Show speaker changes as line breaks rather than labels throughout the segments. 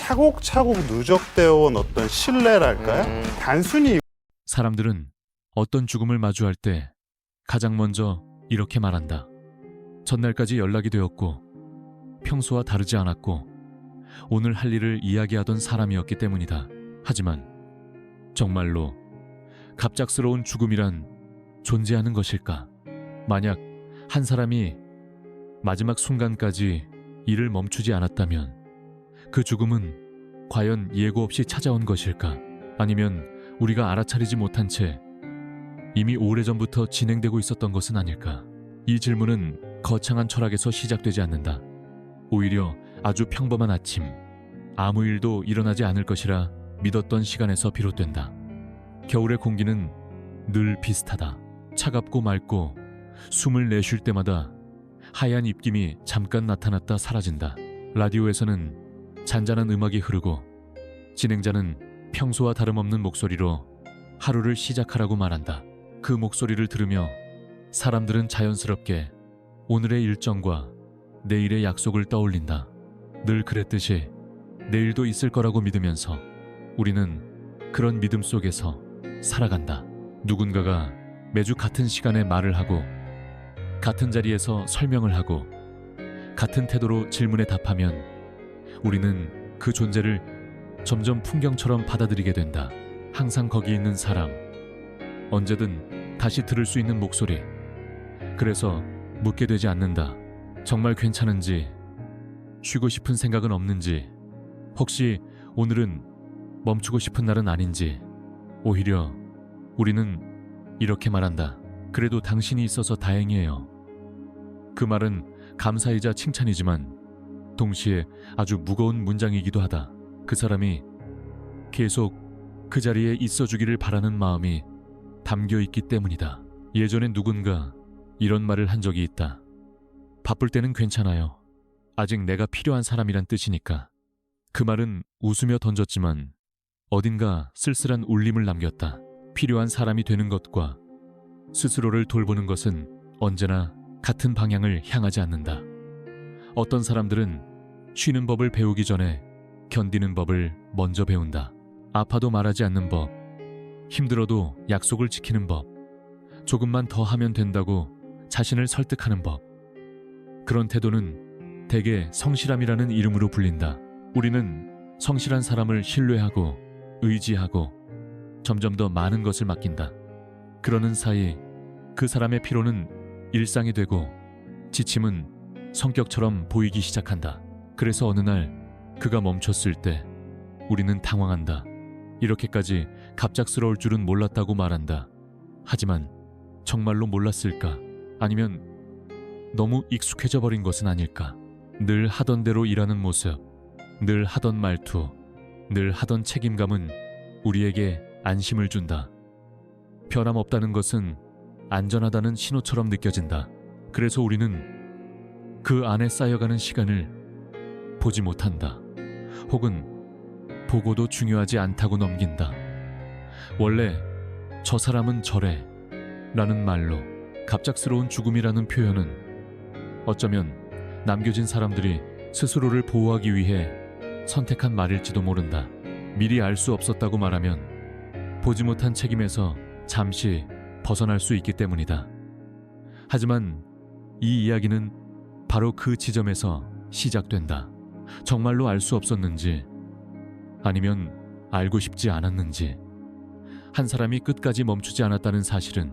차곡차곡 누적되어 온 어떤 신뢰랄까요? 단순히
사람들은 어떤 죽음을 마주할 때 가장 먼저 이렇게 말한다. 전날까지 연락이 되었고 평소와 다르지 않았고 오늘 할 일을 이야기하던 사람이었기 때문이다. 하지만 정말로 갑작스러운 죽음이란 존재하는 것일까? 만약 한 사람이 마지막 순간까지 일을 멈추지 않았다면 그 죽음은 과연 예고 없이 찾아온 것일까? 아니면 우리가 알아차리지 못한 채 이미 오래전부터 진행되고 있었던 것은 아닐까? 이 질문은 거창한 철학에서 시작되지 않는다. 오히려 아주 평범한 아침, 아무 일도 일어나지 않을 것이라 믿었던 시간에서 비롯된다. 겨울의 공기는 늘 비슷하다. 차갑고 맑고 숨을 내쉴 때마다 하얀 입김이 잠깐 나타났다 사라진다. 라디오에서는 잔잔한 음악이 흐르고 진행자는 평소와 다름없는 목소리로 하루를 시작하라고 말한다. 그 목소리를 들으며 사람들은 자연스럽게 오늘의 일정과 내일의 약속을 떠올린다. 늘 그랬듯이 내일도 있을 거라고 믿으면서 우리는 그런 믿음 속에서 살아간다. 누군가가 매주 같은 시간에 말을 하고 같은 자리에서 설명을 하고 같은 태도로 질문에 답하면 우리는 그 존재를 점점 풍경처럼 받아들이게 된다. 항상 거기 있는 사람, 언제든 다시 들을 수 있는 목소리. 그래서 묻게 되지 않는다. 정말 괜찮은지, 쉬고 싶은 생각은 없는지, 혹시 오늘은 멈추고 싶은 날은 아닌지. 오히려 우리는 이렇게 말한다. 그래도 당신이 있어서 다행이에요. 그 말은 감사이자 칭찬이지만 동시에 아주 무거운 문장이기도 하다. 그 사람이 계속 그 자리에 있어주기를 바라는 마음이 담겨 있기 때문이다. 예전에 누군가 이런 말을 한 적이 있다. 바쁠 때는 괜찮아요. 아직 내가 필요한 사람이란 뜻이니까. 그 말은 웃으며 던졌지만 어딘가 쓸쓸한 울림을 남겼다. 필요한 사람이 되는 것과 스스로를 돌보는 것은 언제나 같은 방향을 향하지 않는다. 어떤 사람들은 쉬는 법을 배우기 전에 견디는 법을 먼저 배운다. 아파도 말하지 않는 법, 힘들어도 약속을 지키는 법, 조금만 더 하면 된다고 자신을 설득하는 법. 그런 태도는 대개 성실함이라는 이름으로 불린다. 우리는 성실한 사람을 신뢰하고 의지하고 점점 더 많은 것을 맡긴다. 그러는 사이 그 사람의 피로는 일상이 되고 지침은 성격처럼 보이기 시작한다. 그래서 어느 날 그가 멈췄을 때 우리는 당황한다. 이렇게까지 갑작스러울 줄은 몰랐다고 말한다. 하지만 정말로 몰랐을까? 아니면 너무 익숙해져 버린 것은 아닐까? 늘 하던 대로 일하는 모습, 늘 하던 말투, 늘 하던 책임감은 우리에게 안심을 준다. 변함없다는 것은 안전하다는 신호처럼 느껴진다. 그래서 우리는 그 안에 쌓여가는 시간을 보지 못한다. 혹은 보고도 중요하지 않다고 넘긴다. 원래 저 사람은 저래 라는 말로 갑작스러운 죽음이라는 표현은 어쩌면 남겨진 사람들이 스스로를 보호하기 위해 선택한 말일지도 모른다. 미리 알 수 없었다고 말하면 보지 못한 책임에서 잠시 벗어날 수 있기 때문이다. 하지만 이 이야기는 바로 그 지점에서 시작된다. 정말로 알 수 없었는지 아니면 알고 싶지 않았는지. 한 사람이 끝까지 멈추지 않았다는 사실은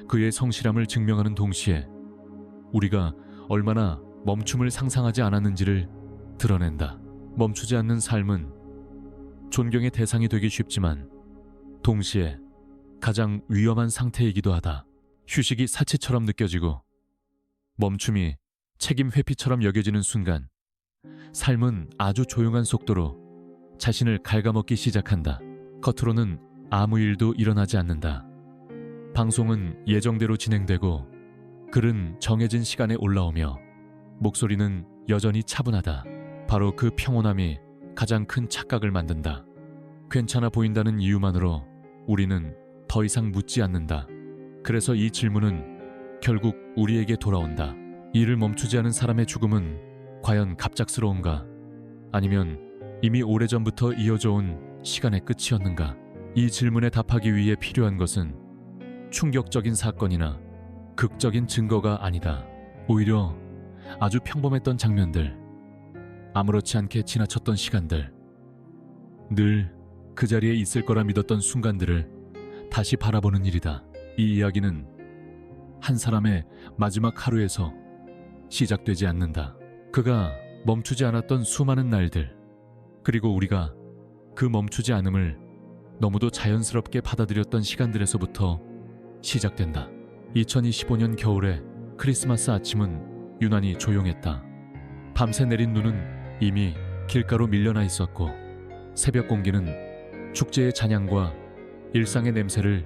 그의 성실함을 증명하는 동시에 우리가 얼마나 멈춤을 상상하지 않았는지를 드러낸다. 멈추지 않는 삶은 존경의 대상이 되기 쉽지만 동시에 가장 위험한 상태이기도 하다. 휴식이 사치처럼 느껴지고 멈춤이 책임 회피처럼 여겨지는 순간 삶은 아주 조용한 속도로 자신을 갉아먹기 시작한다. 겉으로는 아무 일도 일어나지 않는다. 방송은 예정대로 진행되고 글은 정해진 시간에 올라오며 목소리는 여전히 차분하다. 바로 그 평온함이 가장 큰 착각을 만든다. 괜찮아 보인다는 이유만으로 우리는 더 이상 묻지 않는다. 그래서 이 질문은 결국 우리에게 돌아온다. 일을 멈추지 않은 사람의 죽음은 과연 갑작스러운가? 아니면 이미 오래전부터 이어져 온 시간의 끝이었는가? 이 질문에 답하기 위해 필요한 것은 충격적인 사건이나 극적인 증거가 아니다. 오히려 아주 평범했던 장면들, 아무렇지 않게 지나쳤던 시간들, 늘 그 자리에 있을 거라 믿었던 순간들을 다시 바라보는 일이다. 이 이야기는 한 사람의 마지막 하루에서 시작되지 않는다. 그가 멈추지 않았던 수많은 날들, 그리고 우리가 그 멈추지 않음을 너무도 자연스럽게 받아들였던 시간들에서부터 시작된다. 2025년 겨울의 크리스마스 아침은 유난히 조용했다. 밤새 내린 눈은 이미 길가로 밀려나 있었고, 새벽 공기는 축제의 잔향과 일상의 냄새를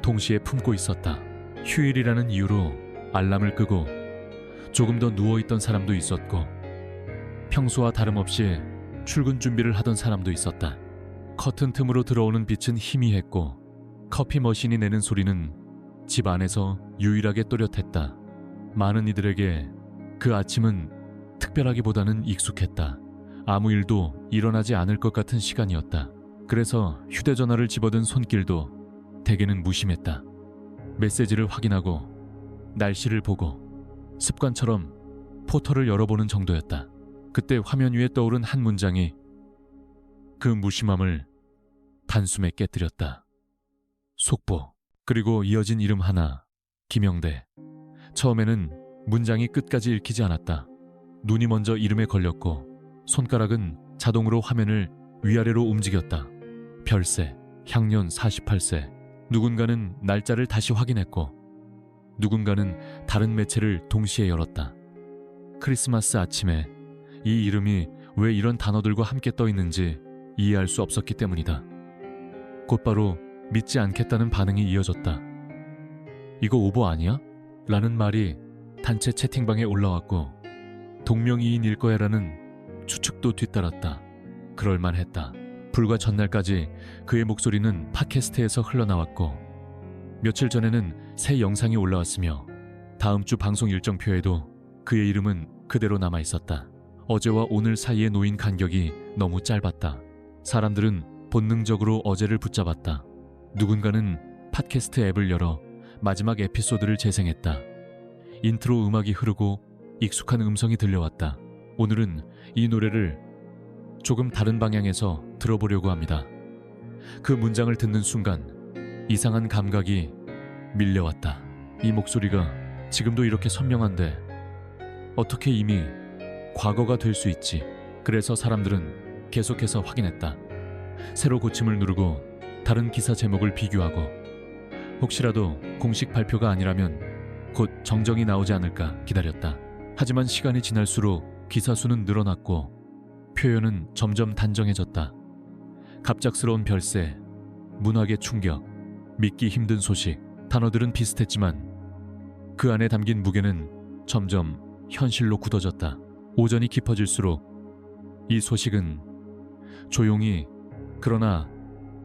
동시에 품고 있었다. 휴일이라는 이유로 알람을 끄고 조금 더 누워있던 사람도 있었고, 평소와 다름없이 출근 준비를 하던 사람도 있었다. 커튼 틈으로 들어오는 빛은 희미했고, 커피 머신이 내는 소리는 집 안에서 유일하게 또렷했다. 많은 이들에게 그 아침은 특별하기보다는 익숙했다. 아무 일도 일어나지 않을 것 같은 시간이었다. 그래서 휴대전화를 집어든 손길도 대개는 무심했다. 메시지를 확인하고 날씨를 보고 습관처럼 포털을 열어보는 정도였다. 그때 화면 위에 떠오른 한 문장이 그 무심함을 단숨에 깨뜨렸다. 속보. 그리고 이어진 이름 하나, 김영대. 처음에는 문장이 끝까지 읽히지 않았다. 눈이 먼저 이름에 걸렸고, 손가락은 자동으로 화면을 위아래로 움직였다. 별세, 향년 48세. 누군가는 날짜를 다시 확인했고, 누군가는 다른 매체를 동시에 열었다. 크리스마스 아침에 이 이름이 왜 이런 단어들과 함께 떠 있는지 이해할 수 없었기 때문이다. 곧바로 믿지 않겠다는 반응이 이어졌다. 이거 오버 아니야? 라는 말이 단체 채팅방에 올라왔고, 동명이인일 거야 라는 추측도 뒤따랐다. 그럴만했다. 불과 전날까지 그의 목소리는 팟캐스트에서 흘러나왔고, 며칠 전에는 새 영상이 올라왔으며 다음 주 방송 일정표에도 그의 이름은 그대로 남아있었다. 어제와 오늘 사이에 놓인 간격이 너무 짧았다. 사람들은 본능적으로 어제를 붙잡았다. 누군가는 팟캐스트 앱을 열어 마지막 에피소드를 재생했다. 인트로 음악이 흐르고 익숙한 음성이 들려왔다. 오늘은 이 노래를 조금 다른 방향에서 들어보려고 합니다. 그 문장을 듣는 순간 이상한 감각이 밀려왔다. 이 목소리가 지금도 이렇게 선명한데 어떻게 이미 과거가 될 수 있지? 그래서 사람들은 계속해서 확인했다. 새로 고침을 누르고 다른 기사 제목을 비교하고, 혹시라도 공식 발표가 아니라면 곧 정정이 나오지 않을까 기다렸다. 하지만 시간이 지날수록 기사 수는 늘어났고 표현은 점점 단정해졌다. 갑작스러운 별세, 문학의 충격, 믿기 힘든 소식. 단어들은 비슷했지만 그 안에 담긴 무게는 점점 현실로 굳어졌다. 오전이 깊어질수록 이 소식은 조용히 그러나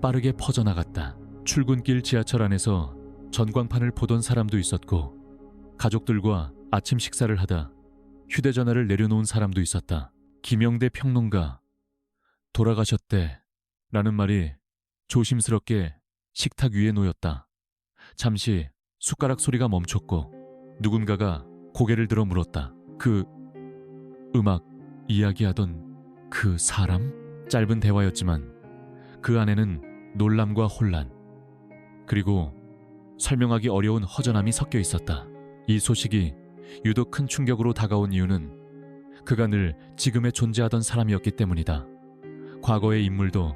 빠르게 퍼져나갔다. 출근길 지하철 안에서 전광판을 보던 사람도 있었고, 가족들과 아침 식사를 하다 휴대전화를 내려놓은 사람도 있었다. 김영대 평론가 돌아가셨대 라는 말이 조심스럽게 식탁 위에 놓였다. 잠시 숟가락 소리가 멈췄고 누군가가 고개를 들어 물었다. 그 음악 이야기하던 그 사람? 짧은 대화였지만 그 안에는 놀람과 혼란, 그리고 설명하기 어려운 허전함이 섞여 있었다. 이 소식이 유독 큰 충격으로 다가온 이유는 그가 늘 지금에 존재하던 사람이었기 때문이다. 과거의 인물도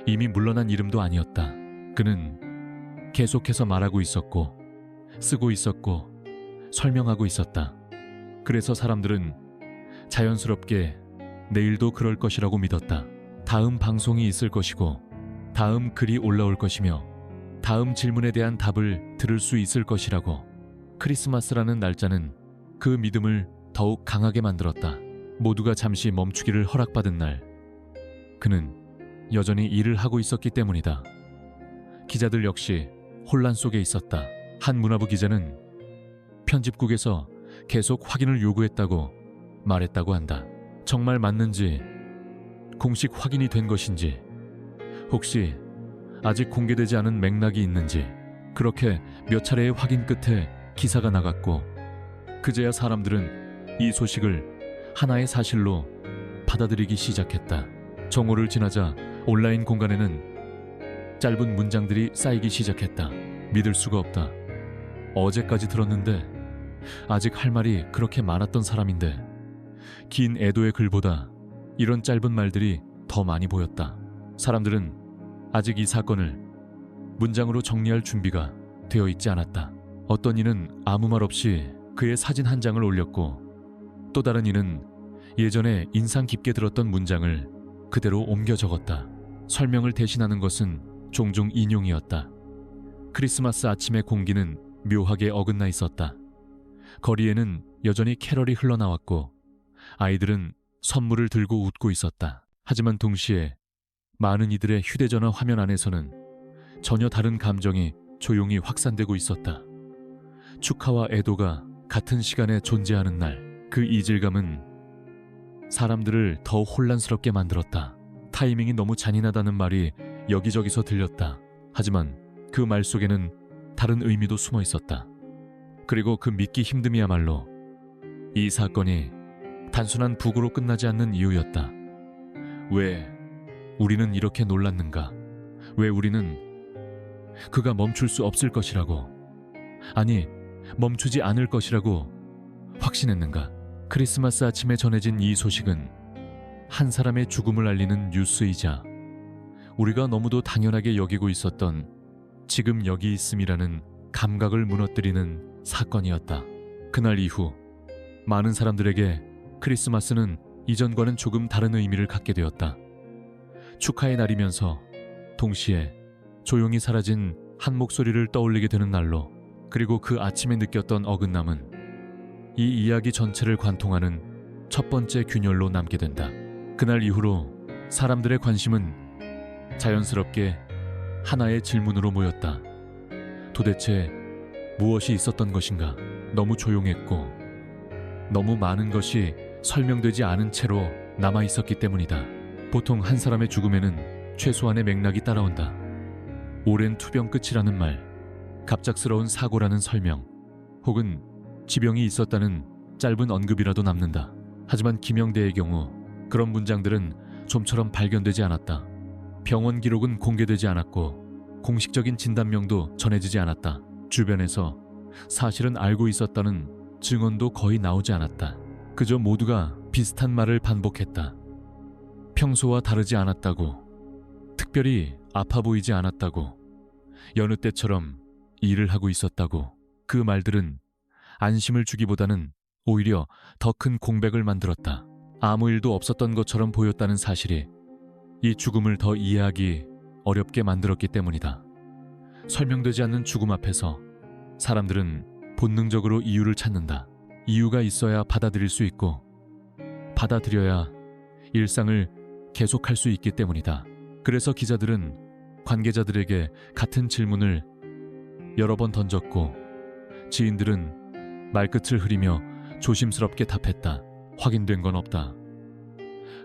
이미 물러난 이름도 아니었다. 그는 계속해서 말하고 있었고, 쓰고 있었고, 설명하고 있었다. 그래서 사람들은 자연스럽게 내일도 그럴 것이라고 믿었다. 다음 방송이 있을 것이고, 다음 글이 올라올 것이며, 다음 질문에 대한 답을 들을 수 있을 것이라고. 크리스마스라는 날짜는 그 믿음을 더욱 강하게 만들었다. 모두가 잠시 멈추기를 허락받은 날, 그는 여전히 일을 하고 있었기 때문이다. 기자들 역시 혼란 속에 있었다. 한 문화부 기자는 편집국에서 계속 확인을 요구했다고 말했다고 한다. 정말 맞는지 공식 확인이 된 것인지, 혹시 아직 공개되지 않은 맥락이 있는지, 그렇게 몇 차례의 확인 끝에 기사가 나갔고, 그제야 사람들은 이 소식을 하나의 사실로 받아들이기 시작했다. 정오를 지나자 온라인 공간에는 짧은 문장들이 쌓이기 시작했다. 믿을 수가 없다. 어제까지 들었는데 아직 할 말이 그렇게 많았던 사람인데, 긴 애도의 글보다 이런 짧은 말들이 더 많이 보였다. 사람들은 아직 이 사건을 문장으로 정리할 준비가 되어 있지 않았다. 어떤 이는 아무 말 없이 그의 사진 한 장을 올렸고, 또 다른 이는 예전에 인상 깊게 들었던 문장을 그대로 옮겨 적었다. 설명을 대신하는 것은 종종 인용이었다. 크리스마스 아침의 공기는 묘하게 어긋나 있었다. 거리에는 여전히 캐럴이 흘러나왔고, 아이들은 선물을 들고 웃고 있었다. 하지만 동시에 많은 이들의 휴대전화 화면 안에서는 전혀 다른 감정이 조용히 확산되고 있었다. 축하와 애도가 같은 시간에 존재하는 날, 그 이질감은 사람들을 더 혼란스럽게 만들었다. 타이밍이 너무 잔인하다는 말이 여기저기서 들렸다. 하지만 그 말 속에는 다른 의미도 숨어 있었다. 그리고 그 믿기 힘듦이야말로 이 사건이 단순한 부고로 끝나지 않는 이유였다. 왜 우리는 이렇게 놀랐는가? 왜 우리는 그가 멈출 수 없을 것이라고, 아니 멈추지 않을 것이라고 확신했는가? 크리스마스 아침에 전해진 이 소식은 한 사람의 죽음을 알리는 뉴스이자 우리가 너무도 당연하게 여기고 있었던 지금 여기 있음이라는 감각을 무너뜨리는 사건이었다. 그날 이후 많은 사람들에게 크리스마스는 이전과는 조금 다른 의미를 갖게 되었다. 축하의 날이면서 동시에 조용히 사라진 한 목소리를 떠올리게 되는 날로, 그리고 그 아침에 느꼈던 어긋남은 이 이야기 전체를 관통하는 첫 번째 균열로 남게 된다. 그날 이후로 사람들의 관심은 자연스럽게 하나의 질문으로 모였다. 도대체 무엇이 있었던 것인가? 너무 조용했고 너무 많은 것이 설명되지 않은 채로 남아 있었기 때문이다. 보통 한 사람의 죽음에는 최소한의 맥락이 따라온다. 오랜 투병 끝이라는 말, 갑작스러운 사고라는 설명, 혹은 지병이 있었다는 짧은 언급이라도 남는다. 하지만 김영대의 경우 그런 문장들은 좀처럼 발견되지 않았다. 병원 기록은 공개되지 않았고 공식적인 진단명도 전해지지 않았다. 주변에서 사실은 알고 있었다는 증언도 거의 나오지 않았다. 그저 모두가 비슷한 말을 반복했다. 평소와 다르지 않았다고, 특별히 아파 보이지 않았다고, 여느 때처럼 일을 하고 있었다고. 그 말들은 안심을 주기보다는 오히려 더 큰 공백을 만들었다. 아무 일도 없었던 것처럼 보였다는 사실이 이 죽음을 더 이해하기 어렵게 만들었기 때문이다. 설명되지 않는 죽음 앞에서 사람들은 본능적으로 이유를 찾는다. 이유가 있어야 받아들일 수 있고, 받아들여야 일상을 계속할 수 있기 때문이다. 그래서 기자들은 관계자들에게 같은 질문을 여러 번 던졌고, 지인들은 말끝을 흐리며 조심스럽게 답했다. 확인된 건 없다.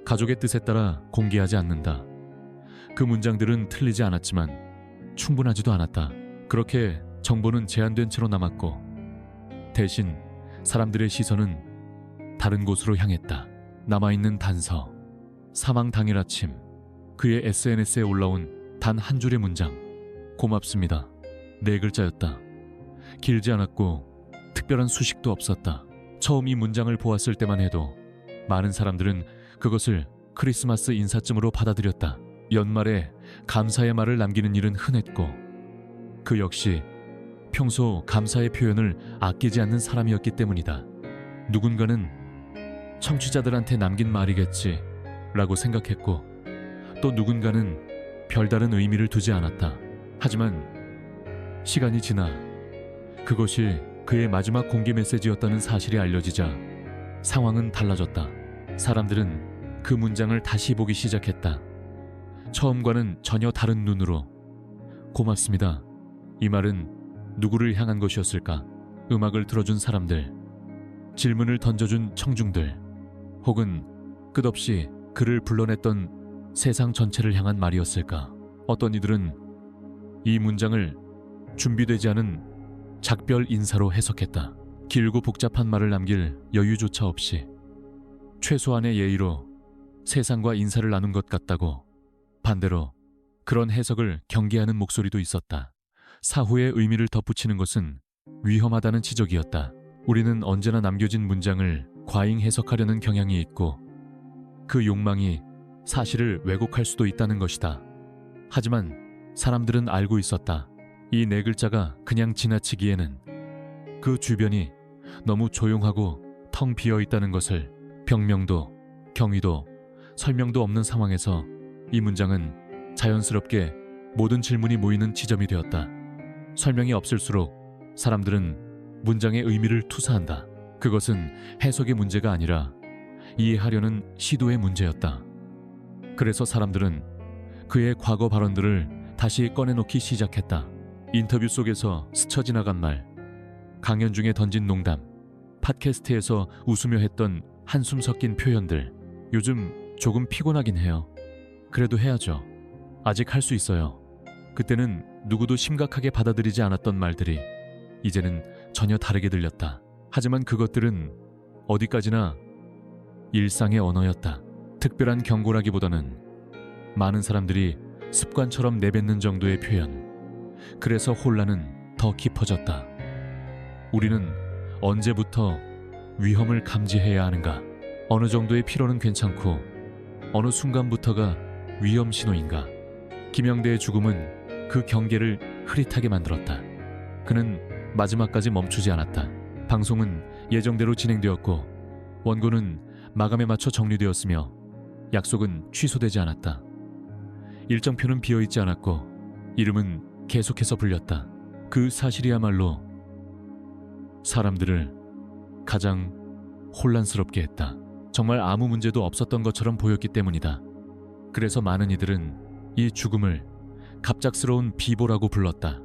가족의 뜻에 따라 공개하지 않는다. 그 문장들은 틀리지 않았지만 충분하지도 않았다. 그렇게 정보는 제한된 채로 남았고, 대신 사람들의 시선은 다른 곳으로 향했다. 남아있는 단서, 사망 당일 아침, 그의 SNS에 올라온 단 한 줄의 문장, 고맙습니다. 4글자였다. 길지 않았고 특별한 수식도 없었다. 처음 이 문장을 보았을 때만 해도 많은 사람들은 그것을 크리스마스 인사쯤으로 받아들였다. 연말에 감사의 말을 남기는 일은 흔했고, 그 역시 평소 감사의 표현을 아끼지 않는 사람이었기 때문이다. 누군가는 청취자들한테 남긴 말이겠지 라고 생각했고, 또 누군가는 별다른 의미를 두지 않았다. 하지만 시간이 지나 그것이 그의 마지막 공개 메시지였다는 사실이 알려지자 상황은 달라졌다. 사람들은 그 문장을 다시 보기 시작했다. 처음과는 전혀 다른 눈으로. 고맙습니다. 이 말은 누구를 향한 것이었을까? 음악을 들어준 사람들, 질문을 던져준 청중들, 혹은 끝없이 그를 불러냈던 세상 전체를 향한 말이었을까? 어떤 이들은 이 문장을 준비되지 않은 작별 인사로 해석했다. 길고 복잡한 말을 남길 여유조차 없이 최소한의 예의로 세상과 인사를 나눈 것 같다고. 반대로 그런 해석을 경계하는 목소리도 있었다. 사후의 의미를 덧붙이는 것은 위험하다는 지적이었다. 우리는 언제나 남겨진 문장을 과잉 해석하려는 경향이 있고 그 욕망이 사실을 왜곡할 수도 있다는 것이다. 하지만 사람들은 알고 있었다. 이 네 글자가 그냥 지나치기에는 그 주변이 너무 조용하고 텅 비어 있다는 것을. 병명도, 경위도, 설명도 없는 상황에서 이 문장은 자연스럽게 모든 질문이 모이는 지점이 되었다. 설명이 없을수록 사람들은 문장의 의미를 투사한다. 그것은 해석의 문제가 아니라 이해하려는 시도의 문제였다. 그래서 사람들은 그의 과거 발언들을 다시 꺼내놓기 시작했다. 인터뷰 속에서 스쳐 지나간 말, 강연 중에 던진 농담, 팟캐스트에서 웃으며 했던 한숨 섞인 표현들. 요즘 조금 피곤하긴 해요. 그래도 해야죠. 아직 할 수 있어요. 그때는 누구도 심각하게 받아들이지 않았던 말들이 이제는 전혀 다르게 들렸다. 하지만 그것들은 어디까지나 일상의 언어였다. 특별한 경고라기보다는 많은 사람들이 습관처럼 내뱉는 정도의 표현. 그래서 혼란은 더 깊어졌다. 우리는 언제부터 위험을 감지해야 하는가? 어느 정도의 피로는 괜찮고 어느 순간부터가 위험 신호인가? 김영대의 죽음은 그 경계를 흐릿하게 만들었다. 그는 마지막까지 멈추지 않았다. 방송은 예정대로 진행되었고 원고는 마감에 맞춰 정리되었으며 약속은 취소되지 않았다. 일정표는 비어있지 않았고 이름은 계속해서 불렸다. 그 사실이야말로 사람들을 가장 혼란스럽게 했다. 정말 아무 문제도 없었던 것처럼 보였기 때문이다. 그래서 많은 이들은 이 죽음을 갑작스러운 비보라고 불렀다.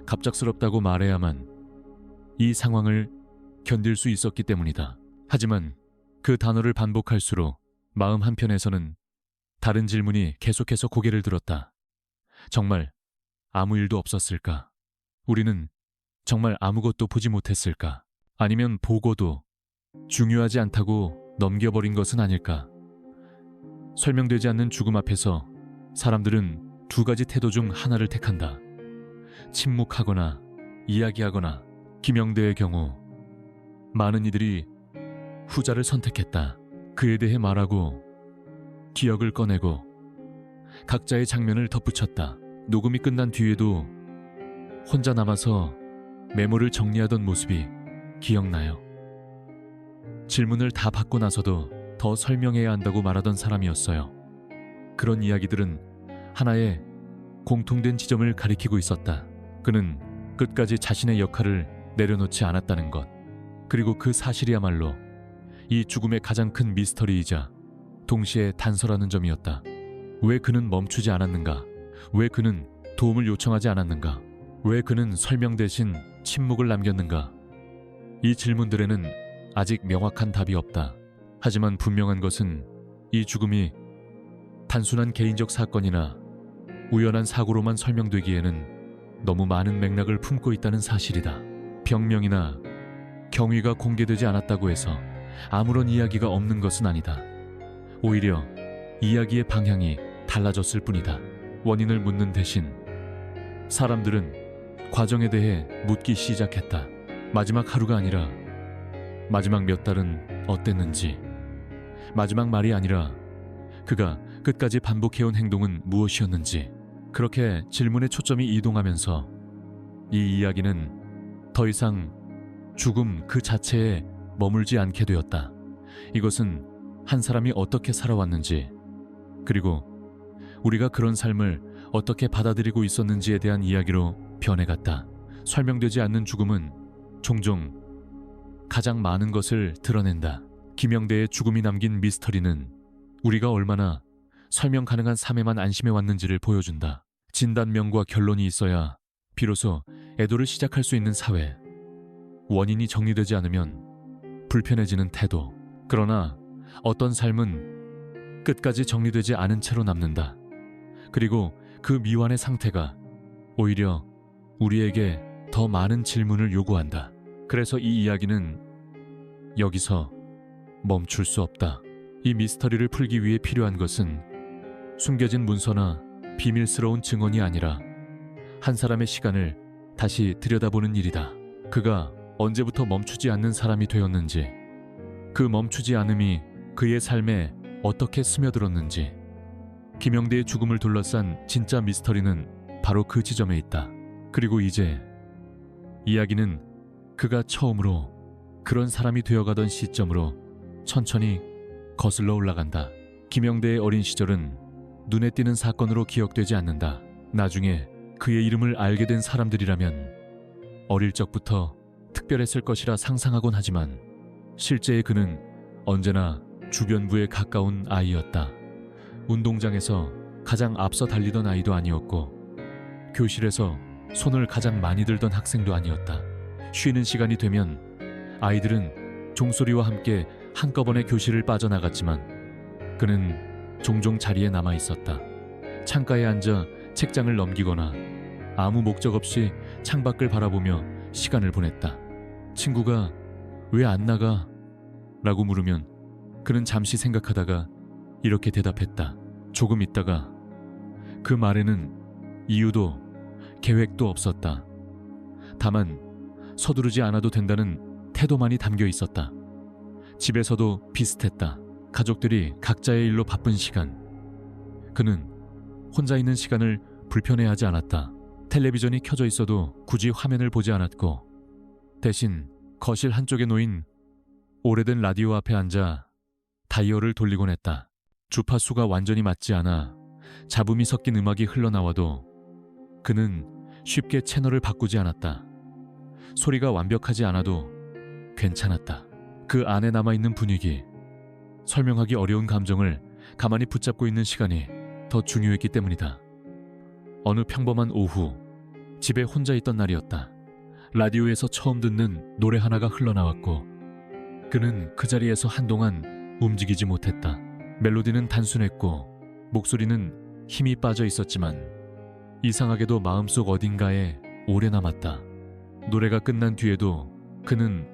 갑작스럽다고 말해야만 이 상황을 견딜 수 있었기 때문이다. 하지만 그 단어를 반복할수록 마음 한편에서는 다른 질문이 계속해서 고개를 들었다. 정말 아무 일도 없었을까? 우리는 정말 아무것도 보지 못했을까? 아니면 보고도 중요하지 않다고 넘겨버린 것은 아닐까? 설명되지 않는 죽음 앞에서 사람들은 두 가지 태도 중 하나를 택한다. 침묵하거나 이야기하거나. 김영대의 경우 많은 이들이 후자를 선택했다. 그에 대해 말하고 기억을 꺼내고 각자의 장면을 덧붙였다. 녹음이 끝난 뒤에도 혼자 남아서 메모를 정리하던 모습이 기억나요. 질문을 다 받고 나서도 더 설명해야 한다고 말하던 사람이었어요. 그런 이야기들은 하나의 공통된 지점을 가리키고 있었다. 그는 끝까지 자신의 역할을 내려놓지 않았다는 것. 그리고 그 사실이야말로 이 죽음의 가장 큰 미스터리이자 동시에 단서라는 점이었다. 왜 그는 멈추지 않았는가? 왜 그는 도움을 요청하지 않았는가? 왜 그는 설명 대신 침묵을 남겼는가? 이 질문들에는 아직 명확한 답이 없다. 하지만 분명한 것은 이 죽음이 단순한 개인적 사건이나 우연한 사고로만 설명되기에는 너무 많은 맥락을 품고 있다는 사실이다. 병명이나 경위가 공개되지 않았다고 해서 아무런 이야기가 없는 것은 아니다. 오히려 이야기의 방향이 달라졌을 뿐이다. 원인을 묻는 대신 사람들은 과정에 대해 묻기 시작했다. 마지막 하루가 아니라 마지막 몇 달은 어땠는지, 마지막 말이 아니라 그가 끝까지 반복해온 행동은 무엇이었는지. 그렇게 질문의 초점이 이동하면서 이 이야기는 더 이상 죽음 그 자체에 머물지 않게 되었다. 이것은 한 사람이 어떻게 살아왔는지, 그리고 우리가 그런 삶을 어떻게 받아들이고 있었는지에 대한 이야기로 변해갔다. 설명되지 않는 죽음은 종종 가장 많은 것을 드러낸다. 김영대의 죽음이 남긴 미스터리는 우리가 얼마나 설명 가능한 삶에만 안심해 왔는지를 보여준다. 진단명과 결론이 있어야 비로소 애도를 시작할 수 있는 사회. 원인이 정리되지 않으면 불편해지는 태도. 그러나 어떤 삶은 끝까지 정리되지 않은 채로 남는다. 그리고 그 미완의 상태가 오히려 우리에게 더 많은 질문을 요구한다. 그래서 이 이야기는 여기서 멈출 수 없다. 이 미스터리를 풀기 위해 필요한 것은 숨겨진 문서나 비밀스러운 증언이 아니라 한 사람의 시간을 다시 들여다보는 일이다. 그가 언제부터 멈추지 않는 사람이 되었는지, 그 멈추지 않음이 그의 삶에 어떻게 스며들었는지, 김영대의 죽음을 둘러싼 진짜 미스터리는 바로 그 지점에 있다. 그리고 이제 이야기는 그가 처음으로 그런 사람이 되어가던 시점으로 천천히 거슬러 올라간다. 김영대의 어린 시절은 눈에 띄는 사건으로 기억되지 않는다. 나중에 그의 이름을 알게 된 사람들이라면 어릴 적부터 특별했을 것이라 상상하곤 하지만 실제의 그는 언제나 주변부에 가까운 아이였다. 운동장에서 가장 앞서 달리던 아이도 아니었고 교실에서 손을 가장 많이 들던 학생도 아니었다. 쉬는 시간이 되면 아이들은 종소리와 함께 한꺼번에 교실을 빠져나갔지만 그는 종종 자리에 남아 있었다. 창가에 앉아 책장을 넘기거나 아무 목적 없이 창밖을 바라보며 시간을 보냈다. 친구가 왜 안 나가? 라고 물으면 그는 잠시 생각하다가 이렇게 대답했다. 조금 있다가. 그 말에는 이유도 계획도 없었다. 다만 서두르지 않아도 된다는 태도만이 담겨 있었다. 집에서도 비슷했다. 가족들이 각자의 일로 바쁜 시간. 그는 혼자 있는 시간을 불편해하지 않았다. 텔레비전이 켜져 있어도 굳이 화면을 보지 않았고 대신 거실 한쪽에 놓인 오래된 라디오 앞에 앉아 다이얼을 돌리곤 했다. 주파수가 완전히 맞지 않아 잡음이 섞인 음악이 흘러나와도 그는 쉽게 채널을 바꾸지 않았다. 소리가 완벽하지 않아도 괜찮았다. 그 안에 남아있는 분위기, 설명하기 어려운 감정을 가만히 붙잡고 있는 시간이 더 중요했기 때문이다. 어느 평범한 오후, 집에 혼자 있던 날이었다. 라디오에서 처음 듣는 노래 하나가 흘러나왔고 그는 그 자리에서 한동안 움직이지 못했다. 멜로디는 단순했고 목소리는 힘이 빠져 있었지만 이상하게도 마음속 어딘가에 오래 남았다. 노래가 끝난 뒤에도 그는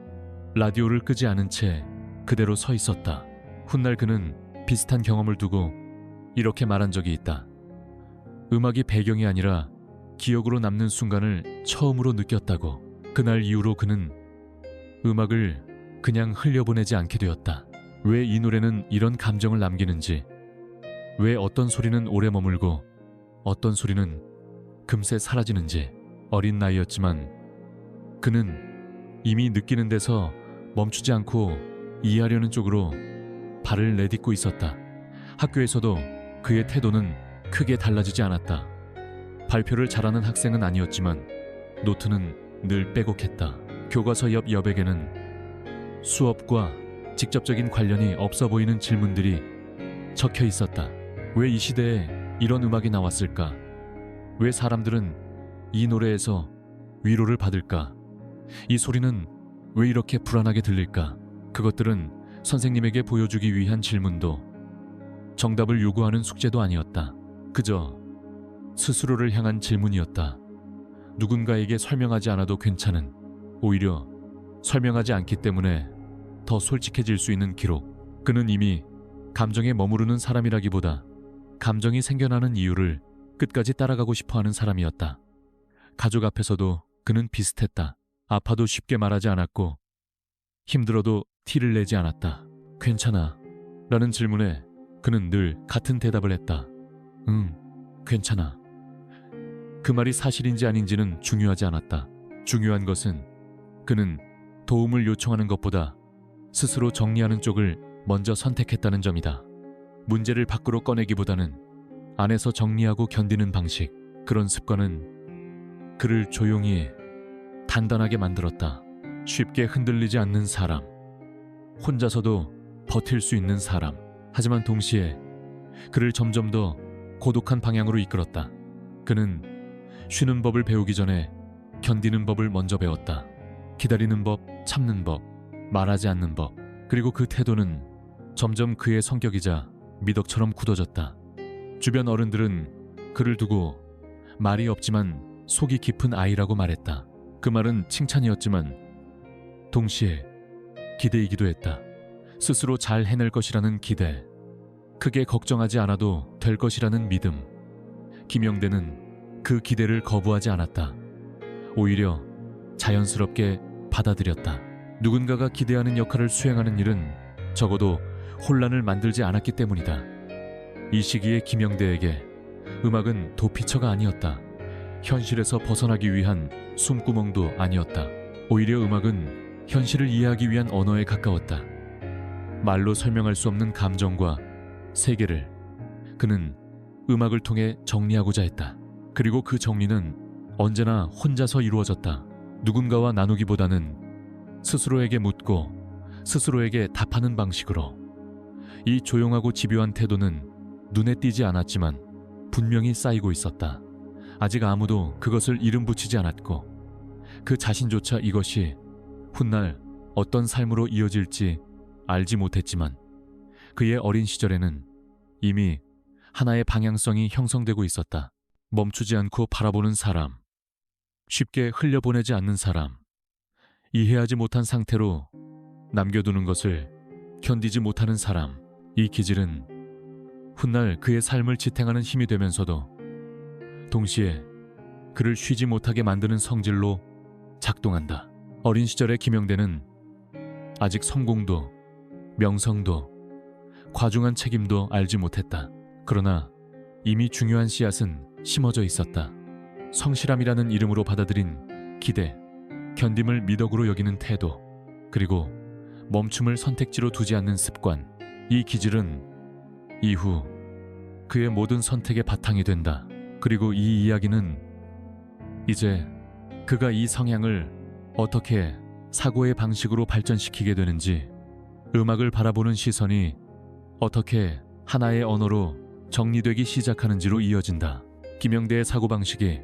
라디오를 끄지 않은 채 그대로 서 있었다. 훗날 그는 비슷한 경험을 두고 이렇게 말한 적이 있다. 음악이 배경이 아니라 기억으로 남는 순간을 처음으로 느꼈다고. 그날 이후로 그는 음악을 그냥 흘려보내지 않게 되었다. 왜 이 노래는 이런 감정을 남기는지, 왜 어떤 소리는 오래 머물고 어떤 소리는 금세 사라지는지. 어린 나이였지만 그는 이미 느끼는 데서 멈추지 않고 이해하려는 쪽으로 발을 내딛고 있었다. 학교에서도 그의 태도는 크게 달라지지 않았다. 발표를 잘하는 학생은 아니었지만 노트는 늘 빼곡했다. 교과서 옆 여백에는 수업과 직접적인 관련이 없어 보이는 질문들이 적혀 있었다. 왜 이 시대에 이런 음악이 나왔을까? 왜 사람들은 이 노래에서 위로를 받을까? 이 소리는 왜 이렇게 불안하게 들릴까? 그것들은 선생님에게 보여주기 위한 질문도 정답을 요구하는 숙제도 아니었다. 그저 스스로를 향한 질문이었다. 누군가에게 설명하지 않아도 괜찮은, 오히려 설명하지 않기 때문에 더 솔직해질 수 있는 기록. 그는 이미 감정에 머무르는 사람이라기보다 감정이 생겨나는 이유를 끝까지 따라가고 싶어하는 사람이었다. 가족 앞에서도 그는 비슷했다. 아파도 쉽게 말하지 않았고 힘들어도 티를 내지 않았다. 괜찮아 라는 질문에 그는 늘 같은 대답을 했다. 응, 괜찮아. 그 말이 사실인지 아닌지는 중요하지 않았다. 중요한 것은 그는 도움을 요청하는 것보다 스스로 정리하는 쪽을 먼저 선택했다는 점이다. 문제를 밖으로 꺼내기보다는 안에서 정리하고 견디는 방식. 그런 습관은 그를 조용히 단단하게 만들었다. 쉽게 흔들리지 않는 사람, 혼자서도 버틸 수 있는 사람. 하지만 동시에 그를 점점 더 고독한 방향으로 이끌었다. 그는 쉬는 법을 배우기 전에 견디는 법을 먼저 배웠다. 기다리는 법, 참는 법, 말하지 않는 법. 그리고 그 태도는 점점 그의 성격이자 미덕처럼 굳어졌다. 주변 어른들은 그를 두고 말이 없지만 속이 깊은 아이라고 말했다. 그 말은 칭찬이었지만 동시에 기대이기도 했다. 스스로 잘 해낼 것이라는 기대, 크게 걱정하지 않아도 될 것이라는 믿음. 김영대는 그 기대를 거부하지 않았다. 오히려 자연스럽게 받아들였다. 누군가가 기대하는 역할을 수행하는 일은 적어도 혼란을 만들지 않았기 때문이다. 이 시기에 김영대에게 음악은 도피처가 아니었다. 현실에서 벗어나기 위한 숨구멍도 아니었다. 오히려 음악은 현실을 이해하기 위한 언어에 가까웠다. 말로 설명할 수 없는 감정과 세계를 그는 음악을 통해 정리하고자 했다. 그리고 그 정리는 언제나 혼자서 이루어졌다. 누군가와 나누기보다는 스스로에게 묻고 스스로에게 답하는 방식으로. 이 조용하고 집요한 태도는 눈에 띄지 않았지만 분명히 쌓이고 있었다. 아직 아무도 그것을 이름 붙이지 않았고 그 자신조차 이것이 훗날 어떤 삶으로 이어질지 알지 못했지만 그의 어린 시절에는 이미 하나의 방향성이 형성되고 있었다. 멈추지 않고 바라보는 사람, 쉽게 흘려보내지 않는 사람, 이해하지 못한 상태로 남겨두는 것을 견디지 못하는 사람. 이 기질은 훗날 그의 삶을 지탱하는 힘이 되면서도 동시에 그를 쉬지 못하게 만드는 성질로 작동한다. 어린 시절의 김영대는 아직 성공도 명성도 과중한 책임도 알지 못했다. 그러나 이미 중요한 씨앗은 심어져 있었다. 성실함이라는 이름으로 받아들인 기대, 견딤을 미덕으로 여기는 태도, 그리고 멈춤을 선택지로 두지 않는 습관. 이 기질은 이후 그의 모든 선택의 바탕이 된다. 그리고 이 이야기는 이제 그가 이 성향을 어떻게 사고의 방식으로 발전시키게 되는지, 음악을 바라보는 시선이 어떻게 하나의 언어로 정리되기 시작하는지로 이어진다. 김영대의 사고방식이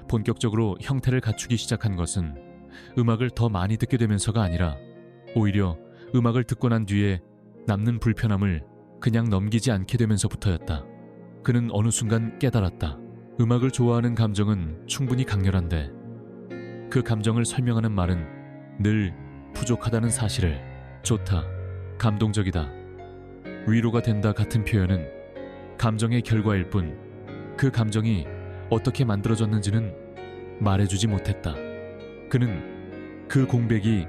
본격적으로 형태를 갖추기 시작한 것은 음악을 더 많이 듣게 되면서가 아니라 오히려 음악을 듣고 난 뒤에 남는 불편함을 그냥 넘기지 않게 되면서부터였다. 그는 어느 순간 깨달았다. 음악을 좋아하는 감정은 충분히 강렬한데 그 감정을 설명하는 말은 늘 부족하다는 사실을. 좋다, 감동적이다, 위로가 된다 같은 표현은 감정의 결과일 뿐 그 감정이 어떻게 만들어졌는지는 말해주지 못했다. 그는 그 공백이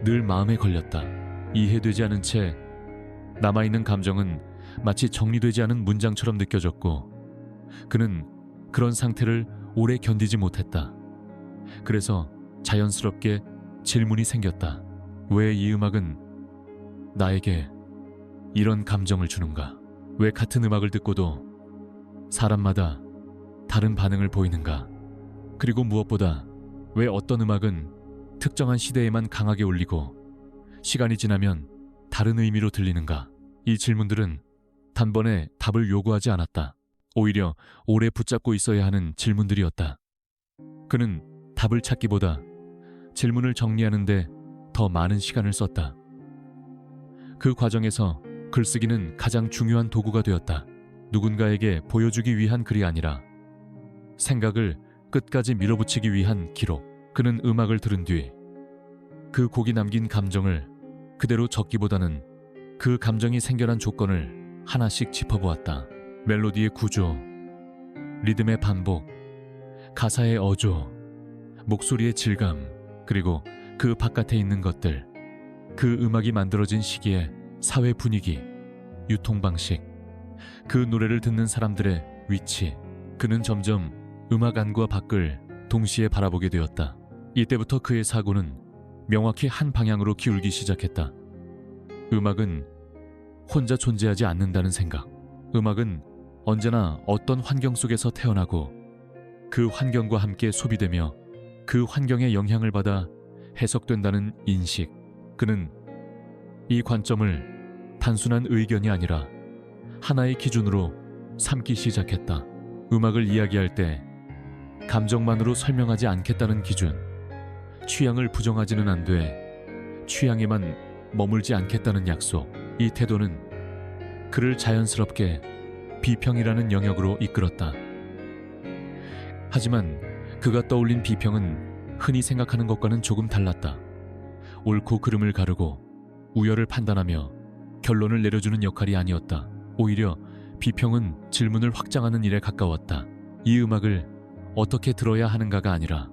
늘 마음에 걸렸다. 이해되지 않은 채 남아있는 감정은 마치 정리되지 않은 문장처럼 느껴졌고 그는 그런 상태를 오래 견디지 못했다. 그래서 자연스럽게 질문이 생겼다. 왜 이 음악은 나에게 이런 감정을 주는가? 왜 같은 음악을 듣고도 사람마다 다른 반응을 보이는가? 그리고 무엇보다 왜 어떤 음악은 특정한 시대에만 강하게 울리고 시간이 지나면 다른 의미로 들리는가? 이 질문들은 단번에 답을 요구하지 않았다. 오히려 오래 붙잡고 있어야 하는 질문들이었다. 그는 답을 찾기보다 질문을 정리하는데 더 많은 시간을 썼다. 그 과정에서 글쓰기는 가장 중요한 도구가 되었다. 누군가에게 보여주기 위한 글이 아니라 생각을 끝까지 밀어붙이기 위한 기록. 그는 음악을 들은 뒤 그 곡이 남긴 감정을 그대로 적기보다는 그 감정이 생겨난 조건을 하나씩 짚어보았다. 멜로디의 구조, 리듬의 반복, 가사의 어조, 목소리의 질감, 그리고 그 바깥에 있는 것들. 그 음악이 만들어진 시기의 사회 분위기, 유통 방식, 그 노래를 듣는 사람들의 위치. 그는 점점 음악 안과 밖을 동시에 바라보게 되었다. 이때부터 그의 사고는 명확히 한 방향으로 기울기 시작했다. 음악은 혼자 존재하지 않는다는 생각. 음악은 언제나 어떤 환경 속에서 태어나고 그 환경과 함께 소비되며 그 환경의 영향을 받아 해석된다는 인식. 그는 이 관점을 단순한 의견이 아니라 하나의 기준으로 삼기 시작했다. 음악을 이야기할 때 감정만으로 설명하지 않겠다는 기준. 취향을 부정하지는 안 돼. 취향에만 머물지 않겠다는 약속. 이 태도는 그를 자연스럽게 비평이라는 영역으로 이끌었다. 하지만 그가 떠올린 비평은 흔히 생각하는 것과는 조금 달랐다. 옳고 그름을 가르고 우열을 판단하며 결론을 내려주는 역할이 아니었다. 오히려 비평은 질문을 확장하는 일에 가까웠다. 이 음악을 어떻게 들어야 하는가가 아니라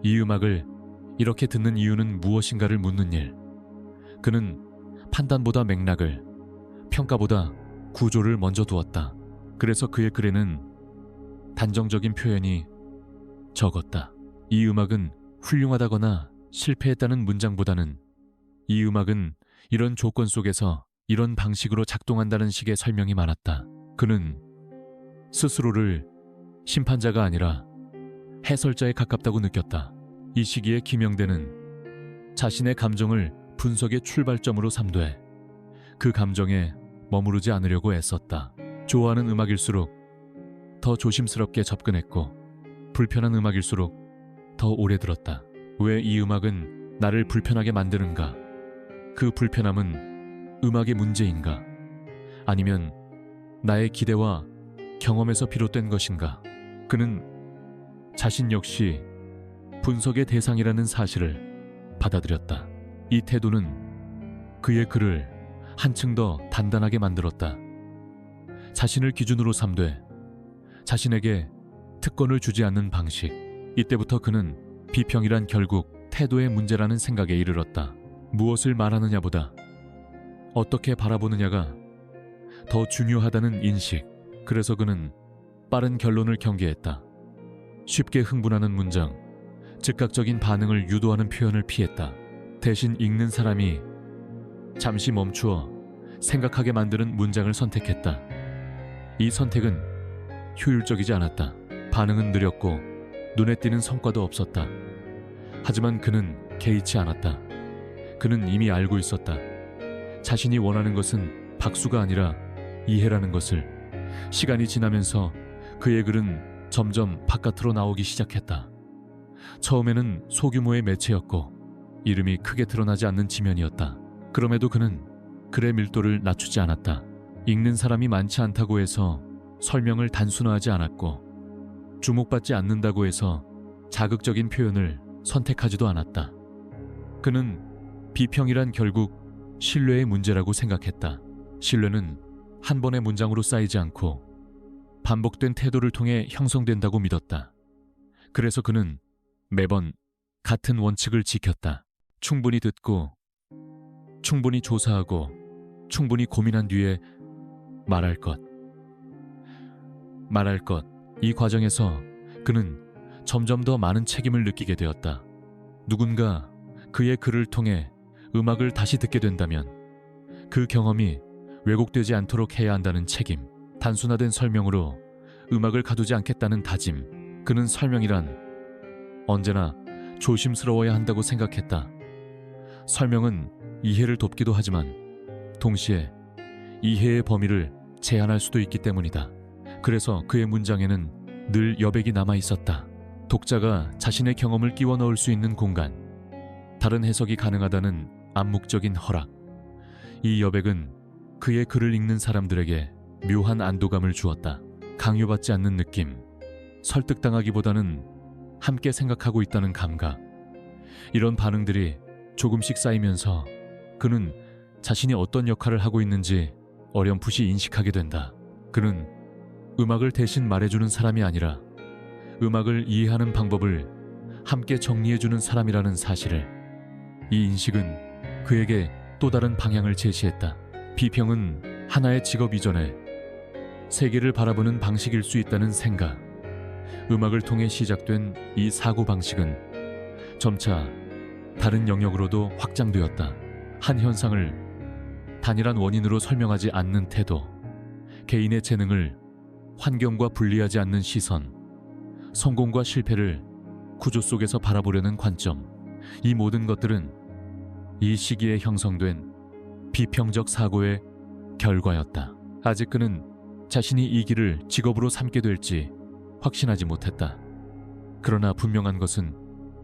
이 음악을 이렇게 듣는 이유는 무엇인가를 묻는 일. 그는 판단보다 맥락을, 평가보다 구조를 먼저 두었다. 그래서 그의 글에는 단정적인 표현이 적었다. 이 음악은 훌륭하다거나 실패했다는 문장보다는 이 음악은 이런 조건 속에서 이런 방식으로 작동한다는 식의 설명이 많았다. 그는 스스로를 심판자가 아니라 해설자에 가깝다고 느꼈다. 이 시기에 김영대는 자신의 감정을 분석의 출발점으로 삼되 그 감정에 머무르지 않으려고 애썼다. 좋아하는 음악일수록 더 조심스럽게 접근했고 불편한 음악일수록 더 오래 들었다. 왜 이 음악은 나를 불편하게 만드는가? 그 불편함은 음악의 문제인가? 아니면 나의 기대와 경험에서 비롯된 것인가? 그는 자신 역시 분석의 대상이라는 사실을 받아들였다. 이 태도는 그의 글을 한층 더 단단하게 만들었다. 자신을 기준으로 삼되 자신에게 특권을 주지 않는 방식. 이때부터 그는 비평이란 결국 태도의 문제라는 생각에 이르렀다. 무엇을 말하느냐보다 어떻게 바라보느냐가 더 중요하다는 인식. 그래서 그는 빠른 결론을 경계했다. 쉽게 흥분하는 문장, 즉각적인 반응을 유도하는 표현을 피했다. 대신 읽는 사람이 잠시 멈추어 생각하게 만드는 문장을 선택했다. 이 선택은 효율적이지 않았다. 반응은 느렸고 눈에 띄는 성과도 없었다. 하지만 그는 개의치 않았다. 그는 이미 알고 있었다. 자신이 원하는 것은 박수가 아니라 이해라는 것을. 시간이 지나면서 그의 글은 점점 바깥으로 나오기 시작했다. 처음에는 소규모의 매체였고 이름이 크게 드러나지 않는 지면이었다. 그럼에도 그는 글의 밀도를 낮추지 않았다. 읽는 사람이 많지 않다고 해서 설명을 단순화하지 않았고 주목받지 않는다고 해서 자극적인 표현을 선택하지도 않았다. 그는 비평이란 결국 신뢰의 문제라고 생각했다. 신뢰는 한 번의 문장으로 쌓이지 않고 반복된 태도를 통해 형성된다고 믿었다. 그래서 그는 매번 같은 원칙을 지켰다. 충분히 듣고, 충분히 조사하고, 충분히 고민한 뒤에 말할 것. 이 과정에서 그는 점점 더 많은 책임을 느끼게 되었다. 누군가 그의 글을 통해 음악을 다시 듣게 된다면 그 경험이 왜곡되지 않도록 해야 한다는 책임. 단순화된 설명으로 음악을 가두지 않겠다는 다짐. 그는 설명이란 언제나 조심스러워야 한다고 생각했다. 설명은 이해를 돕기도 하지만 동시에 이해의 범위를 제한할 수도 있기 때문이다. 그래서 그의 문장에는 늘 여백이 남아 있었다. 독자가 자신의 경험을 끼워 넣을 수 있는 공간, 다른 해석이 가능하다는 암묵적인 허락. 이 여백은 그의 글을 읽는 사람들에게 묘한 안도감을 주었다. 강요받지 않는 느낌, 설득당하기보다는 함께 생각하고 있다는 감각. 이런 반응들이 조금씩 쌓이면서 그는 자신이 어떤 역할을 하고 있는지 어렴풋이 인식하게 된다. 그는 음악을 대신 말해주는 사람이 아니라 음악을 이해하는 방법을 함께 정리해주는 사람이라는 사실을. 이 인식은 그에게 또 다른 방향을 제시했다. 비평은 하나의 직업 이전에 세계를 바라보는 방식일 수 있다는 생각. 음악을 통해 시작된 이 사고방식은 점차 다른 영역으로도 확장되었다. 한 현상을 단일한 원인으로 설명하지 않는 태도, 개인의 재능을 환경과 분리하지 않는 시선, 성공과 실패를 구조 속에서 바라보려는 관점. 이 모든 것들은 이 시기에 형성된 비평적 사고의 결과였다. 아직 그는 자신이 이 길을 직업으로 삼게 될지 확신하지 못했다. 그러나 분명한 것은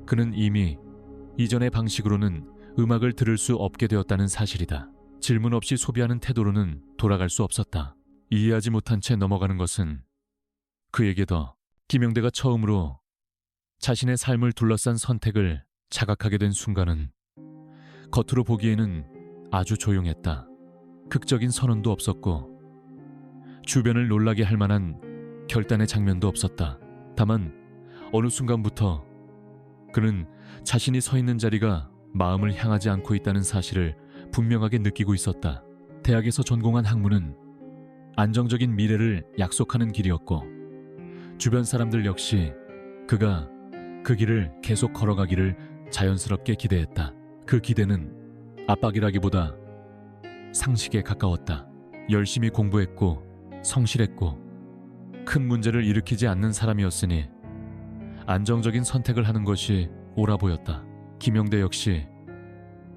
그는 이미 이전의 방식으로는 음악을 들을 수 없게 되었다는 사실이다. 질문 없이 소비하는 태도로는 돌아갈 수 없었다. 이해하지 못한 채 넘어가는 것은 그에게도 김영대가 처음으로 자신의 삶을 둘러싼 선택을 자각하게 된 순간은 겉으로 보기에는 아주 조용했다. 극적인 선언도 없었고 주변을 놀라게 할 만한 결단의 장면도 없었다. 다만 어느 순간부터 그는 자신이 서 있는 자리가 마음을 향하지 않고 있다는 사실을 분명하게 느끼고 있었다. 대학에서 전공한 학문은 안정적인 미래를 약속하는 길이었고 주변 사람들 역시 그가 그 길을 계속 걸어가기를 자연스럽게 기대했다. 그 기대는 압박이라기보다 상식에 가까웠다. 열심히 공부했고 성실했고 큰 문제를 일으키지 않는 사람이었으니 안정적인 선택을 하는 것이 옳아 보였다. 김영대 역시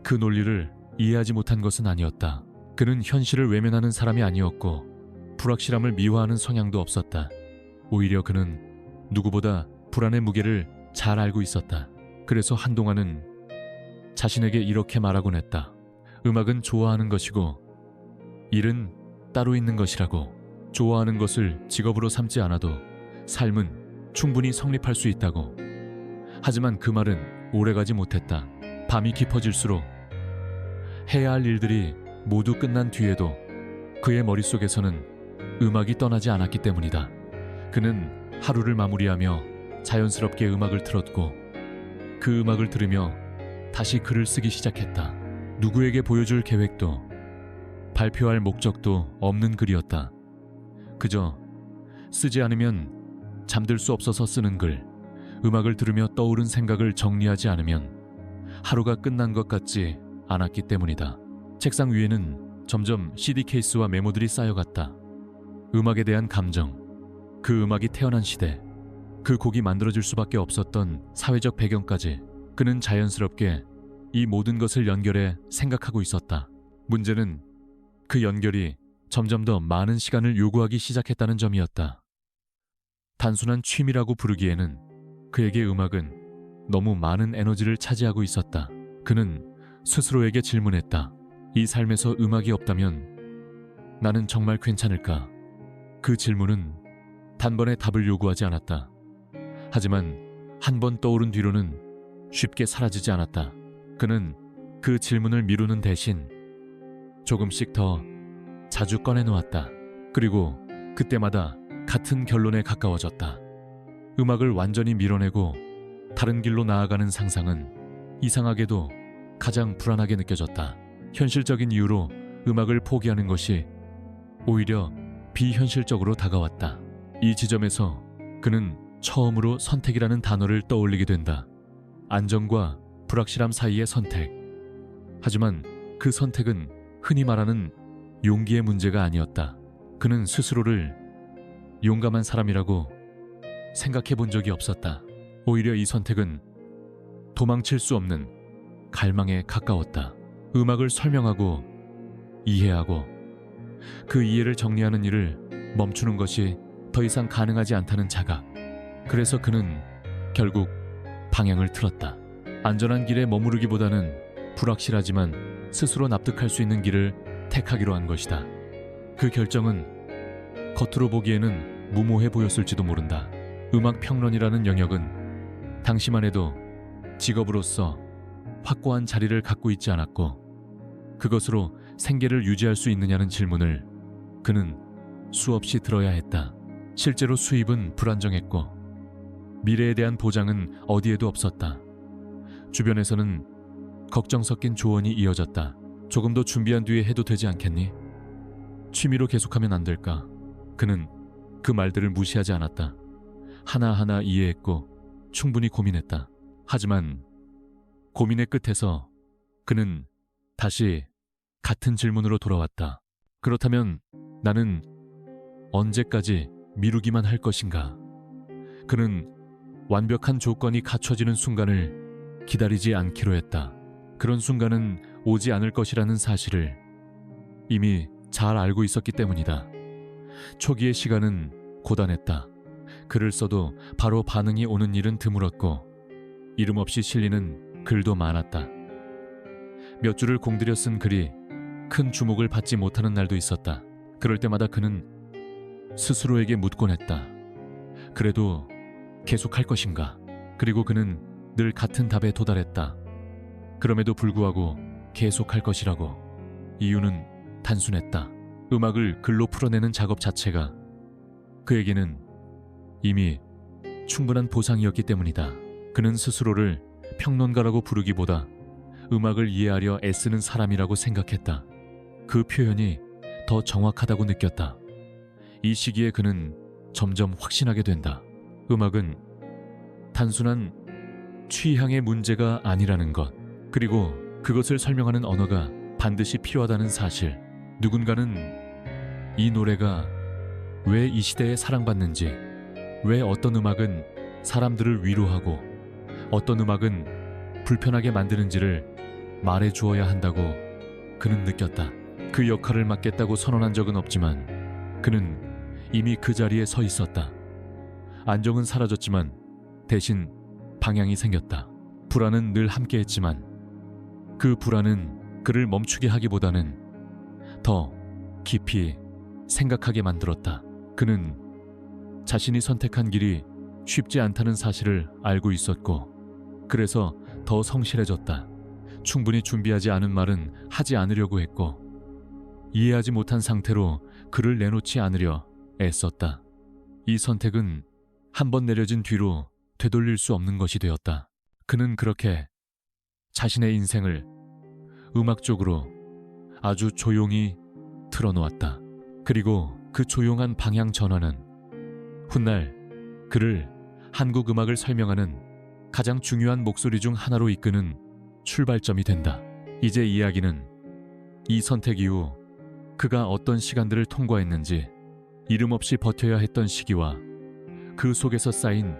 그 논리를 이해하지 못한 것은 아니었다. 그는 현실을 외면하는 사람이 아니었고 불확실함을 미화하는 성향도 없었다. 오히려 그는 누구보다 불안의 무게를 잘 알고 있었다. 그래서 한동안은 자신에게 이렇게 말하곤 했다. 음악은 좋아하는 것이고 일은 따로 있는 것이라고. 좋아하는 것을 직업으로 삼지 않아도 삶은 충분히 성립할 수 있다고. 하지만 그 말은 오래가지 못했다. 밤이 깊어질수록 해야 할 일들이 모두 끝난 뒤에도 그의 머릿속에서는 음악이 떠나지 않았기 때문이다. 그는 하루를 마무리하며 자연스럽게 음악을 틀었고 그 음악을 들으며 다시 글을 쓰기 시작했다. 누구에게 보여줄 계획도 발표할 목적도 없는 글이었다. 그저 쓰지 않으면 잠들 수 없어서 쓰는 글, 음악을 들으며 떠오른 생각을 정리하지 않으면 하루가 끝난 것 같지 않았기 때문이다. 책상 위에는 점점 CD 케이스와 메모들이 쌓여갔다. 음악에 대한 감정, 그 음악이 태어난 시대, 그 곡이 만들어질 수밖에 없었던 사회적 배경까지 그는 자연스럽게 이 모든 것을 연결해 생각하고 있었다. 문제는 그 연결이 점점 더 많은 시간을 요구하기 시작했다는 점이었다. 단순한 취미라고 부르기에는 그에게 음악은 너무 많은 에너지를 차지하고 있었다. 그는 스스로에게 질문했다. 이 삶에서 음악이 없다면 나는 정말 괜찮을까? 그 질문은 단번에 답을 요구하지 않았다. 하지만 한 번 떠오른 뒤로는 쉽게 사라지지 않았다. 그는 그 질문을 미루는 대신 조금씩 더 자주 꺼내놓았다. 그리고 그때마다 같은 결론에 가까워졌다. 음악을 완전히 밀어내고 다른 길로 나아가는 상상은 이상하게도 가장 불안하게 느껴졌다. 현실적인 이유로 음악을 포기하는 것이 오히려 비현실적으로 다가왔다. 이 지점에서 그는 처음으로 선택이라는 단어를 떠올리게 된다. 안정과 불확실함 사이의 선택. 하지만 그 선택은 흔히 말하는 용기의 문제가 아니었다. 그는 스스로를 용감한 사람이라고 생각해 본 적이 없었다. 오히려 이 선택은 도망칠 수 없는 갈망에 가까웠다. 음악을 설명하고 이해하고 그 이해를 정리하는 일을 멈추는 것이 더 이상 가능하지 않다는 자각. 그래서 그는 결국 방향을 틀었다. 안전한 길에 머무르기보다는 불확실하지만 스스로 납득할 수 있는 길을 택하기로 한 것이다. 그 결정은 겉으로 보기에는 무모해 보였을지도 모른다. 음악 평론이라는 영역은 당시만 해도 직업으로서 확고한 자리를 갖고 있지 않았고 그것으로 생계를 유지할 수 있느냐는 질문을 그는 수없이 들어야 했다. 실제로 수입은 불안정했고 미래에 대한 보장은 어디에도 없었다. 주변에서는 걱정 섞인 조언이 이어졌다. 조금 더 준비한 뒤에 해도 되지 않겠니? 취미로 계속하면 안 될까? 그는 그 말들을 무시하지 않았다. 하나하나 이해했고 충분히 고민했다. 하지만 고민의 끝에서 그는 다시 같은 질문으로 돌아왔다. 그렇다면 나는 언제까지 미루기만 할 것인가? 그는 완벽한 조건이 갖춰지는 순간을 기다리지 않기로 했다. 그런 순간은 오지 않을 것이라는 사실을 이미 잘 알고 있었기 때문이다. 초기의 시간은 고단했다. 글을 써도 바로 반응이 오는 일은 드물었고 이름 없이 실리는 글도 많았다. 몇 줄을 공들여 쓴 글이 큰 주목을 받지 못하는 날도 있었다. 그럴 때마다 그는 스스로에게 묻곤 했다. 그래도 계속할 것인가? 그리고 그는 늘 같은 답에 도달했다. 그럼에도 불구하고 계속할 것이라고. 이유는 단순했다. 음악을 글로 풀어내는 작업 자체가 그에게는 이미 충분한 보상이었기 때문이다. 그는 스스로를 평론가라고 부르기보다 음악을 이해하려 애쓰는 사람이라고 생각했다. 그 표현이 더 정확하다고 느꼈다. 이 시기에 그는 점점 확신하게 된다. 음악은 단순한 취향의 문제가 아니라는 것, 그리고 그것을 설명하는 언어가 반드시 필요하다는 사실. 누군가는 이 노래가 왜 이 시대에 사랑받는지, 왜 어떤 음악은 사람들을 위로하고 어떤 음악은 불편하게 만드는지를 말해 주어야 한다고 그는 느꼈다. 그 역할을 맡겠다고 선언한 적은 없지만 그는 이미 그 자리에 서 있었다. 안정은 사라졌지만 대신 방향이 생겼다. 불안은 늘 함께했지만 그 불안은 그를 멈추게 하기보다는 더 깊이 생각하게 만들었다. 그는 자신이 선택한 길이 쉽지 않다는 사실을 알고 있었고, 그래서 더 성실해졌다. 충분히 준비하지 않은 말은 하지 않으려고 했고, 이해하지 못한 상태로 글을 내놓지 않으려 애썼다. 이 선택은 한번 내려진 뒤로 되돌릴 수 없는 것이 되었다. 그는 그렇게 자신의 인생을 음악 쪽으로 아주 조용히 틀어놓았다. 그리고 그 조용한 방향 전환은 훗날 그를 한국 음악을 설명하는 가장 중요한 목소리 중 하나로 이끄는 출발점이 된다. 이제 이야기는 이 선택 이후 그가 어떤 시간들을 통과했는지, 이름 없이 버텨야 했던 시기와 그 속에서 쌓인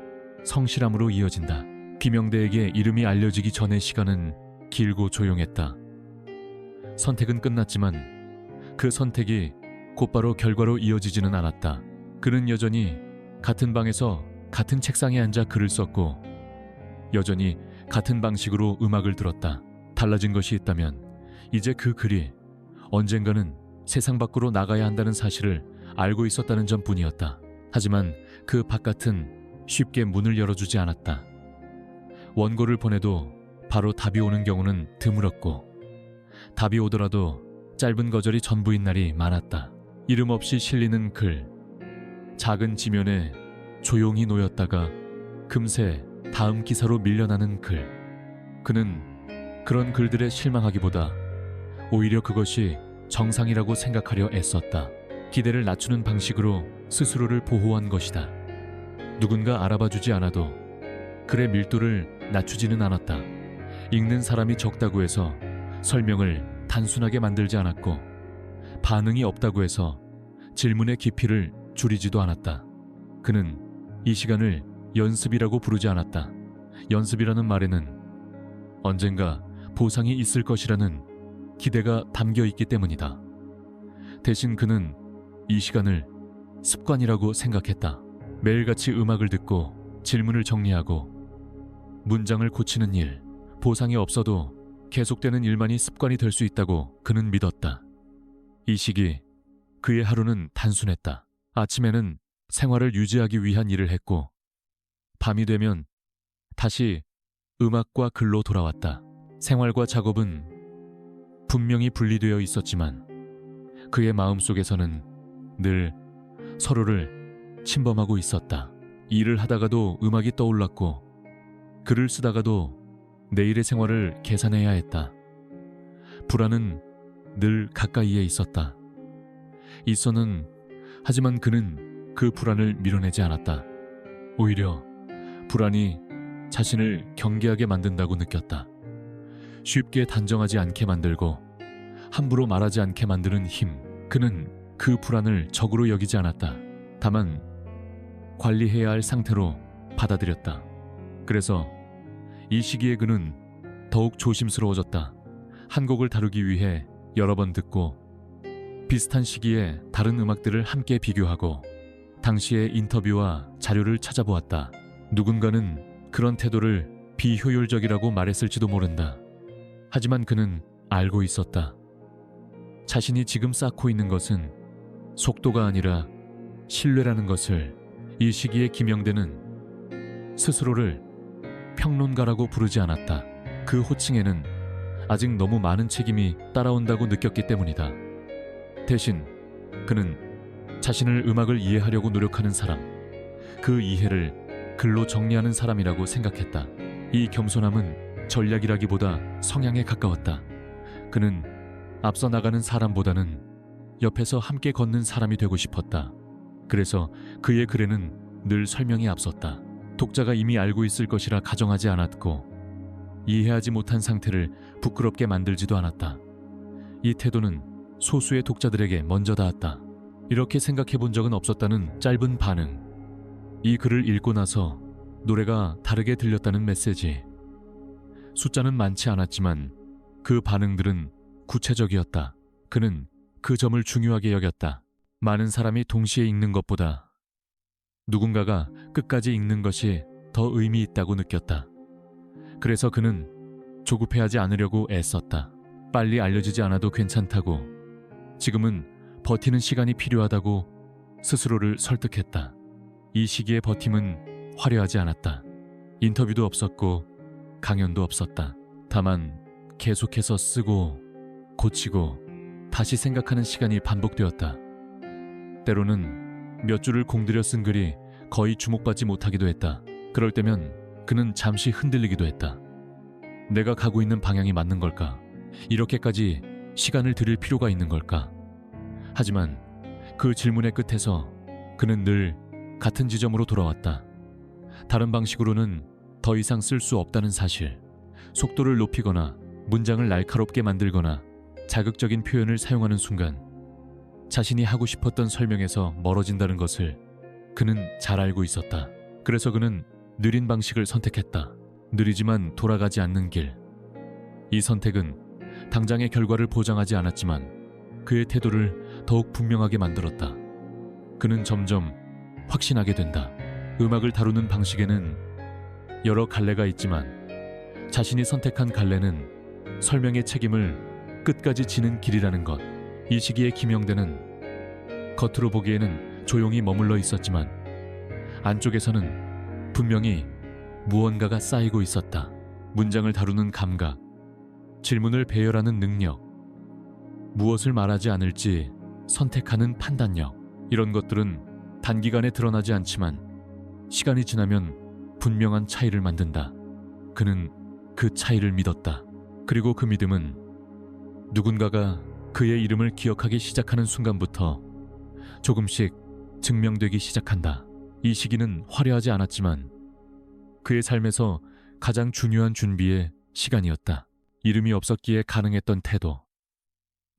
성실함으로 이어진다. 비명대에게 이름이 알려지기 전의 시간은 길고 조용했다. 선택은 끝났지만 그 선택이 곧바로 결과로 이어지지는 않았다. 그는 여전히 같은 방에서 같은 책상에 앉아 글을 썼고, 여전히 같은 방식으로 음악을 들었다. 달라진 것이 있다면 이제 그 글이 언젠가는 세상 밖으로 나가야 한다는 사실을 알고 있었다는 점뿐이었다. 하지만 그 바깥은 쉽게 문을 열어주지 않았다. 원고를 보내도 바로 답이 오는 경우는 드물었고, 답이 오더라도 짧은 거절이 전부인 날이 많았다. 이름 없이 실리는 글, 작은 지면에 조용히 놓였다가 금세 다음 기사로 밀려나는 글. 그는 그런 글들에 실망하기보다 오히려 그것이 정상이라고 생각하려 애썼다. 기대를 낮추는 방식으로 스스로를 보호한 것이다. 누군가 알아봐주지 않아도 글의 밀도를 낮추지는 않았다. 읽는 사람이 적다고 해서 설명을 단순하게 만들지 않았고, 반응이 없다고 해서 질문의 깊이를 줄이지도 않았다. 그는 이 시간을 연습이라고 부르지 않았다. 연습이라는 말에는 언젠가 보상이 있을 것이라는 기대가 담겨 있기 때문이다. 대신 그는 이 시간을 습관이라고 생각했다. 매일같이 음악을 듣고 질문을 정리하고 문장을 고치는 일, 보상이 없어도 계속되는 일만이 습관이 될 수 있다고 그는 믿었다. 이 시기 그의 하루는 단순했다. 아침에는 생활을 유지하기 위한 일을 했고, 밤이 되면 다시 음악과 글로 돌아왔다. 생활과 작업은 분명히 분리되어 있었지만 그의 마음속에서는 늘 서로를 침범하고 있었다. 일을 하다가도 음악이 떠올랐고, 글을 쓰다가도 내일의 생활을 계산해야 했다. 불안은 늘 가까이에 있었다. 있어는 하지만 그는 그 불안을 밀어내지 않았다. 오히려 불안이 자신을 경계하게 만든다고 느꼈다. 쉽게 단정하지 않게 만들고 함부로 말하지 않게 만드는 힘. 그는 그 불안을 적으로 여기지 않았다. 다만 관리해야 할 상태로 받아들였다. 그래서 이 시기에 그는 더욱 조심스러워졌다. 한 곡을 다루기 위해 여러 번 듣고, 비슷한 시기에 다른 음악들을 함께 비교하고 당시의 인터뷰와 자료를 찾아보았다. 누군가는 그런 태도를 비효율적이라고 말했을지도 모른다. 하지만 그는 알고 있었다. 자신이 지금 쌓고 있는 것은 속도가 아니라 신뢰라는 것을 이 시기에 김영대는 스스로를 평론가라고 부르지 않았다. 그 호칭에는 아직 너무 많은 책임이 따라온다고 느꼈기 때문이다. 대신 그는 자신을 음악을 이해하려고 노력하는 사람, 그 이해를 글로 정리하는 사람이라고 생각했다. 이 겸손함은 전략이라기보다 성향에 가까웠다. 그는 앞서 나가는 사람보다는 옆에서 함께 걷는 사람이 되고 싶었다. 그래서 그의 글에는 늘 설명이 앞섰다. 독자가 이미 알고 있을 것이라 가정하지 않았고 이해하지 못한 상태를 부끄럽게 만들지도 않았다. 이 태도는 소수의 독자들에게 먼저 닿았다. 이렇게 생각해 본 적은 없었다는 짧은 반응. 이 글을 읽고 나서 노래가 다르게 들렸다는 메시지. 숫자는 많지 않았지만 그 반응들은 구체적이었다. 그는 그 점을 중요하게 여겼다. 많은 사람이 동시에 읽는 것보다 누군가가 끝까지 읽는 것이 더 의미 있다고 느꼈다. 그래서 그는 조급해하지 않으려고 애썼다. 빨리 알려지지 않아도 괜찮다고, 지금은 버티는 시간이 필요하다고 스스로를 설득했다. 이 시기의 버팀은 화려하지 않았다. 인터뷰도 없었고 강연도 없었다. 다만 계속해서 쓰고 고치고 다시 생각하는 시간이 반복되었다. 때로는 몇 줄을 공들여 쓴 글이 거의 주목받지 못하기도 했다. 그럴 때면 그는 잠시 흔들리기도 했다. 내가 가고 있는 방향이 맞는 걸까? 이렇게까지 시간을 들일 필요가 있는 걸까? 하지만 그 질문의 끝에서 그는 늘 같은 지점으로 돌아왔다. 다른 방식으로는 더 이상 쓸 수 없다는 사실. 속도를 높이거나 문장을 날카롭게 만들거나 자극적인 표현을 사용하는 순간 자신이 하고 싶었던 설명에서 멀어진다는 것을 그는 잘 알고 있었다. 그래서 그는 느린 방식을 선택했다. 느리지만 돌아가지 않는 길. 이 선택은 당장의 결과를 보장하지 않았지만 그의 태도를 더욱 분명하게 만들었다. 그는 점점 확신하게 된다. 음악을 다루는 방식에는 여러 갈래가 있지만 자신이 선택한 갈래는 설명의 책임을 끝까지 지는 길이라는 것. 이 시기에 김영대는 겉으로 보기에는 조용히 머물러 있었지만 안쪽에서는 분명히 무언가가 쌓이고 있었다. 문장을 다루는 감각, 질문을 배열하는 능력, 무엇을 말하지 않을지 선택하는 판단력. 이런 것들은 단기간에 드러나지 않지만 시간이 지나면 분명한 차이를 만든다. 그는 그 차이를 믿었다. 그리고 그 믿음은 누군가가 그의 이름을 기억하기 시작하는 순간부터 조금씩 증명되기 시작한다. 이 시기는 화려하지 않았지만 그의 삶에서 가장 중요한 준비의 시간이었다. 이름이 없었기에 가능했던 태도,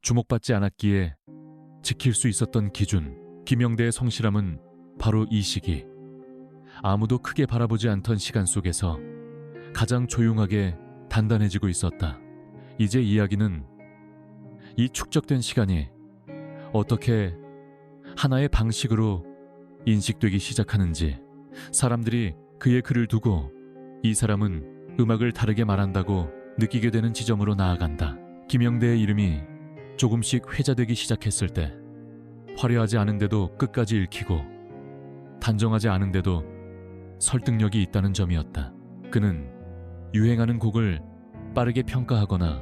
주목받지 않았기에 지킬 수 있었던 기준. 김영대의 성실함은 바로 이 시기, 아무도 크게 바라보지 않던 시간 속에서 가장 조용하게 단단해지고 있었다. 이제 이야기는 이 축적된 시간이 어떻게 하나의 방식으로 인식되기 시작하는지, 사람들이 그의 글을 두고 이 사람은 음악을 다르게 말한다고 느끼게 되는 지점으로 나아간다. 김영대의 이름이 조금씩 회자되기 시작했을 때 화려하지 않은데도 끝까지 읽히고 단정하지 않은데도 설득력이 있다는 점이었다. 그는 유행하는 곡을 빠르게 평가하거나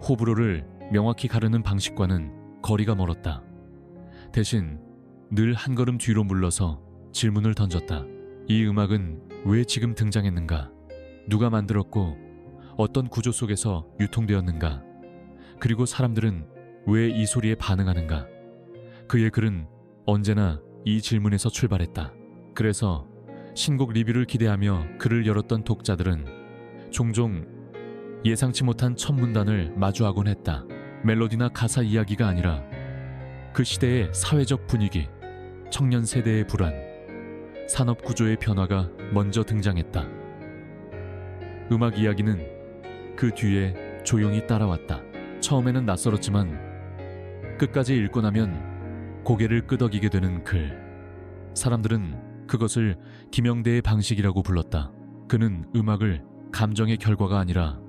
호불호를 명확히 가르는 방식과는 거리가 멀었다. 대신 늘 한 걸음 뒤로 물러서 질문을 던졌다. 이 음악은 왜 지금 등장했는가? 누가 만들었고 어떤 구조 속에서 유통되었는가? 그리고 사람들은 왜 이 소리에 반응하는가? 그의 글은 언제나 이 질문에서 출발했다. 그래서 신곡 리뷰를 기대하며 글을 열었던 독자들은 종종 예상치 못한 첫 문단을 마주하곤 했다. 멜로디나 가사 이야기가 아니라 그 시대의 사회적 분위기, 청년 세대의 불안, 산업 구조의 변화가 먼저 등장했다. 음악 이야기는 그 뒤에 조용히 따라왔다. 처음에는 낯설었지만 끝까지 읽고 나면 고개를 끄덕이게 되는 글. 사람들은 그것을 김영대의 방식이라고 불렀다. 그는 음악을 감정의 결과가 아니라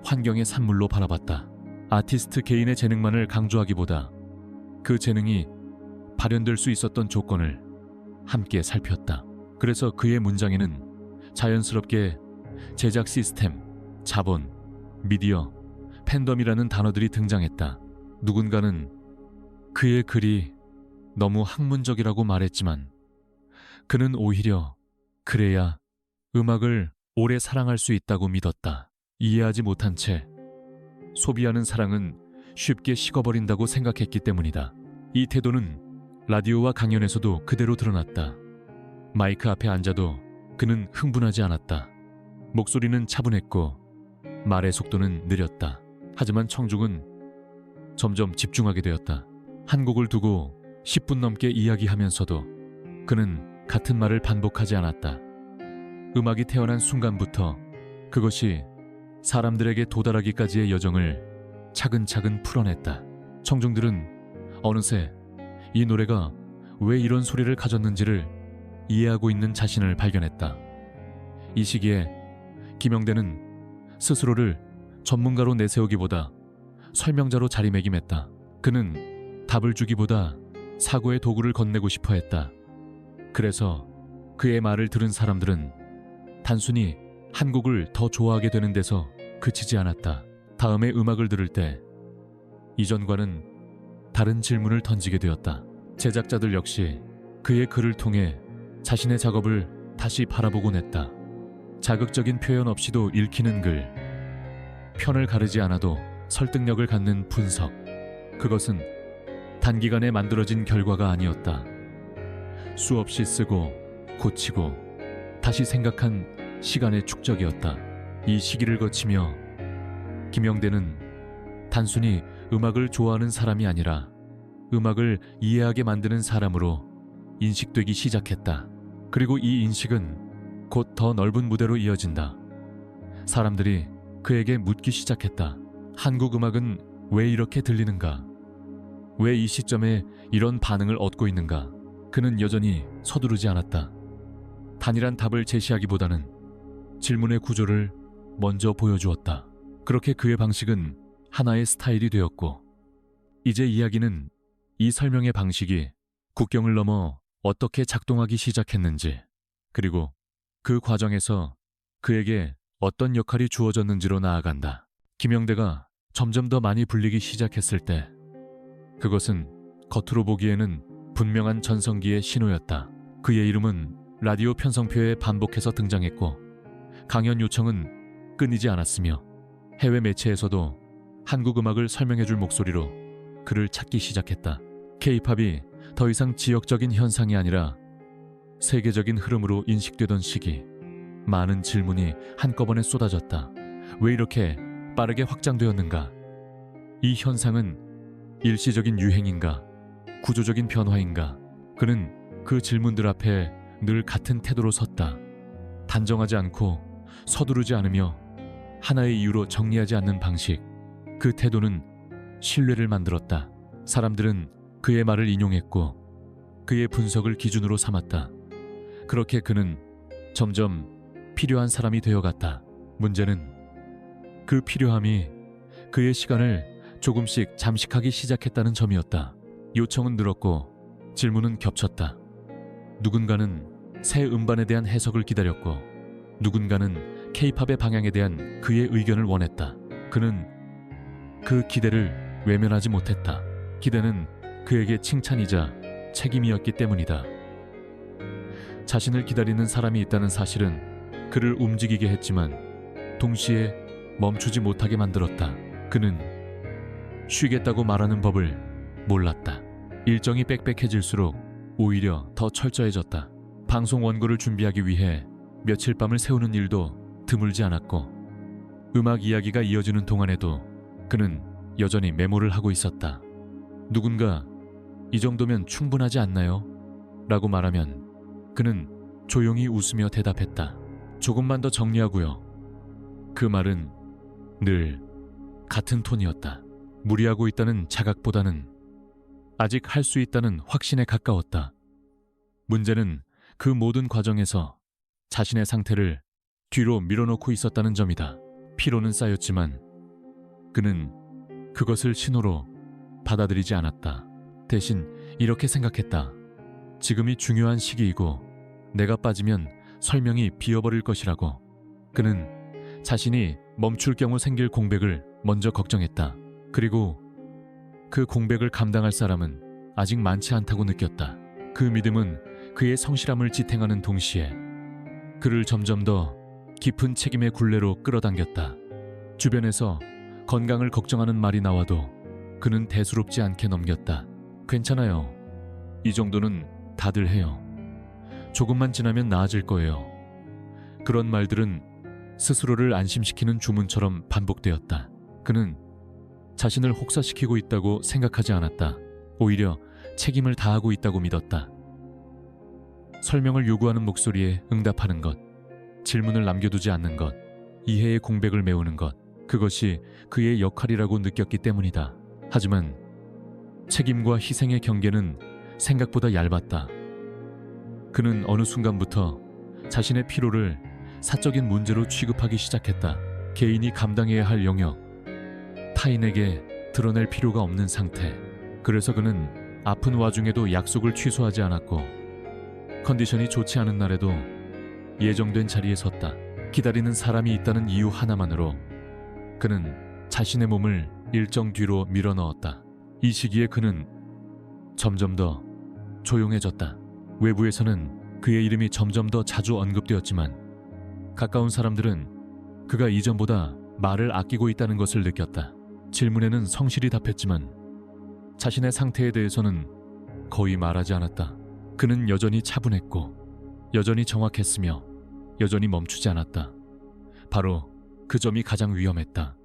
환경의 산물로 바라봤다. 아티스트 개인의 재능만을 강조하기보다 그 재능이 발현될 수 있었던 조건을 함께 살폈다. 그래서 그의 문장에는 자연스럽게 제작 시스템, 자본, 미디어, 팬덤이라는 단어들이 등장했다. 누군가는 그의 글이 너무 학문적이라고 말했지만 그는 오히려 그래야 음악을 오래 사랑할 수 있다고 믿었다. 이해하지 못한 채 소비하는 사랑은 쉽게 식어버린다고 생각했기 때문이다. 이 태도는 라디오와 강연에서도 그대로 드러났다. 마이크 앞에 앉아도 그는 흥분하지 않았다. 목소리는 차분했고 말의 속도는 느렸다. 하지만 청중은 점점 집중하게 되었다. 한 곡을 두고 10분 넘게 이야기하면서도 그는 같은 말을 반복하지 않았다. 음악이 태어난 순간부터 그것이 사람들에게 도달하기까지의 여정을 차근차근 풀어냈다. 청중들은 어느새 이 노래가 왜 이런 소리를 가졌는지를 이해하고 있는 자신을 발견했다. 이 시기에 김영대는 스스로를 전문가로 내세우기보다 설명자로 자리매김했다. 그는 답을 주기보다 사고의 도구를 건네고 싶어 했다. 그래서 그의 말을 들은 사람들은 단순히 한 곡을 더 좋아하게 되는 데서 그치지 않았다. 다음에 음악을 들을 때 이전과는 다른 질문을 던지게 되었다. 제작자들 역시 그의 글을 통해 자신의 작업을 다시 바라보곤 했다. 자극적인 표현 없이도 읽히는 글, 편을 가르지 않아도 설득력을 갖는 분석. 그것은 단기간에 만들어진 결과가 아니었다. 수없이 쓰고 고치고 다시 생각한 시간의 축적이었다. 이 시기를 거치며 김영대는 단순히 음악을 좋아하는 사람이 아니라 음악을 이해하게 만드는 사람으로 인식되기 시작했다. 그리고 이 인식은 곧 더 넓은 무대로 이어진다. 사람들이 그에게 묻기 시작했다. 한국 음악은 왜 이렇게 들리는가? 왜 이 시점에 이런 반응을 얻고 있는가? 그는 여전히 서두르지 않았다. 단일한 답을 제시하기보다는 질문의 구조를 먼저 보여주었다. 그렇게 그의 방식은 하나의 스타일이 되었고, 이제 이야기는 이 설명의 방식이 국경을 넘어 어떻게 작동하기 시작했는지, 그리고 그 과정에서 그에게 어떤 역할이 주어졌는지로 나아간다. 김영대가 점점 더 많이 불리기 시작했을 때, 그것은 겉으로 보기에는 분명한 전성기의 신호였다. 그의 이름은 라디오 편성표에 반복해서 등장했고, 강연 요청은 끊이지 않았으며 해외 매체에서도 한국 음악을 설명해줄 목소리로 그를 찾기 시작했다. K-팝이 더 이상 지역적인 현상이 아니라 세계적인 흐름으로 인식되던 시기, 많은 질문이 한꺼번에 쏟아졌다. 왜 이렇게 빠르게 확장되었는가? 이 현상은 일시적인 유행인가? 구조적인 변화인가? 그는 그 질문들 앞에 늘 같은 태도로 섰다. 단정하지 않고 서두르지 않으며 하나의 이유로 정리하지 않는 방식. 그 태도는 신뢰를 만들었다. 사람들은 그의 말을 인용했고 그의 분석을 기준으로 삼았다. 그렇게 그는 점점 필요한 사람이 되어갔다. 문제는 그 필요함이 그의 시간을 조금씩 잠식하기 시작했다는 점이었다. 요청은 늘었고 질문은 겹쳤다. 누군가는 새 음반에 대한 해석을 기다렸고 누군가는 K-팝의 방향에 대한 그의 의견을 원했다. 그는 그 기대를 외면하지 못했다. 기대는 그에게 칭찬이자 책임이었기 때문이다. 자신을 기다리는 사람이 있다는 사실은 그를 움직이게 했지만 동시에 멈추지 못하게 만들었다. 그는 쉬겠다고 말하는 법을 몰랐다. 일정이 빽빽해질수록 오히려 더 철저해졌다. 방송 원고를 준비하기 위해 며칠 밤을 새우는 일도 드물지 않았고 음악 이야기가 이어지는 동안에도 그는 여전히 메모를 하고 있었다. 누군가 이 정도면 충분하지 않나요? 라고 말하면 그는 조용히 웃으며 대답했다. 조금만 더 정리하고요. 그 말은 늘 같은 톤이었다. 무리하고 있다는 자각보다는 아직 할 수 있다는 확신에 가까웠다. 문제는 그 모든 과정에서 자신의 상태를 뒤로 밀어놓고 있었다는 점이다. 피로는 쌓였지만 그는 그것을 신호로 받아들이지 않았다. 대신 이렇게 생각했다. 지금이 중요한 시기이고 내가 빠지면 설명이 비어버릴 것이라고. 그는 자신이 멈출 경우 생길 공백을 먼저 걱정했다. 그리고 그 공백을 감당할 사람은 아직 많지 않다고 느꼈다. 그 믿음은 그의 성실함을 지탱하는 동시에 그를 점점 더 깊은 책임의 굴레로 끌어당겼다. 주변에서 건강을 걱정하는 말이 나와도 그는 대수롭지 않게 넘겼다. 괜찮아요. 이 정도는 다들 해요. 조금만 지나면 나아질 거예요. 그런 말들은 스스로를 안심시키는 주문처럼 반복되었다. 그는 자신을 혹사시키고 있다고 생각하지 않았다. 오히려 책임을 다하고 있다고 믿었다. 설명을 요구하는 목소리에 응답하는 것, 질문을 남겨두지 않는 것, 이해의 공백을 메우는 것, 그것이 그의 역할이라고 느꼈기 때문이다. 하지만 책임과 희생의 경계는 생각보다 얇았다. 그는 어느 순간부터 자신의 피로를 사적인 문제로 취급하기 시작했다. 개인이 감당해야 할 영역, 타인에게 드러낼 필요가 없는 상태. 그래서 그는 아픈 와중에도 약속을 취소하지 않았고 컨디션이 좋지 않은 날에도 예정된 자리에 섰다. 기다리는 사람이 있다는 이유 하나만으로 그는 자신의 몸을 일정 뒤로 밀어넣었다. 이 시기에 그는 점점 더 조용해졌다. 외부에서는 그의 이름이 점점 더 자주 언급되었지만 가까운 사람들은 그가 이전보다 말을 아끼고 있다는 것을 느꼈다. 질문에는 성실히 답했지만 자신의 상태에 대해서는 거의 말하지 않았다. 그는 여전히 차분했고 여전히 정확했으며 여전히 멈추지 않았다. 바로 그 점이 가장 위험했다.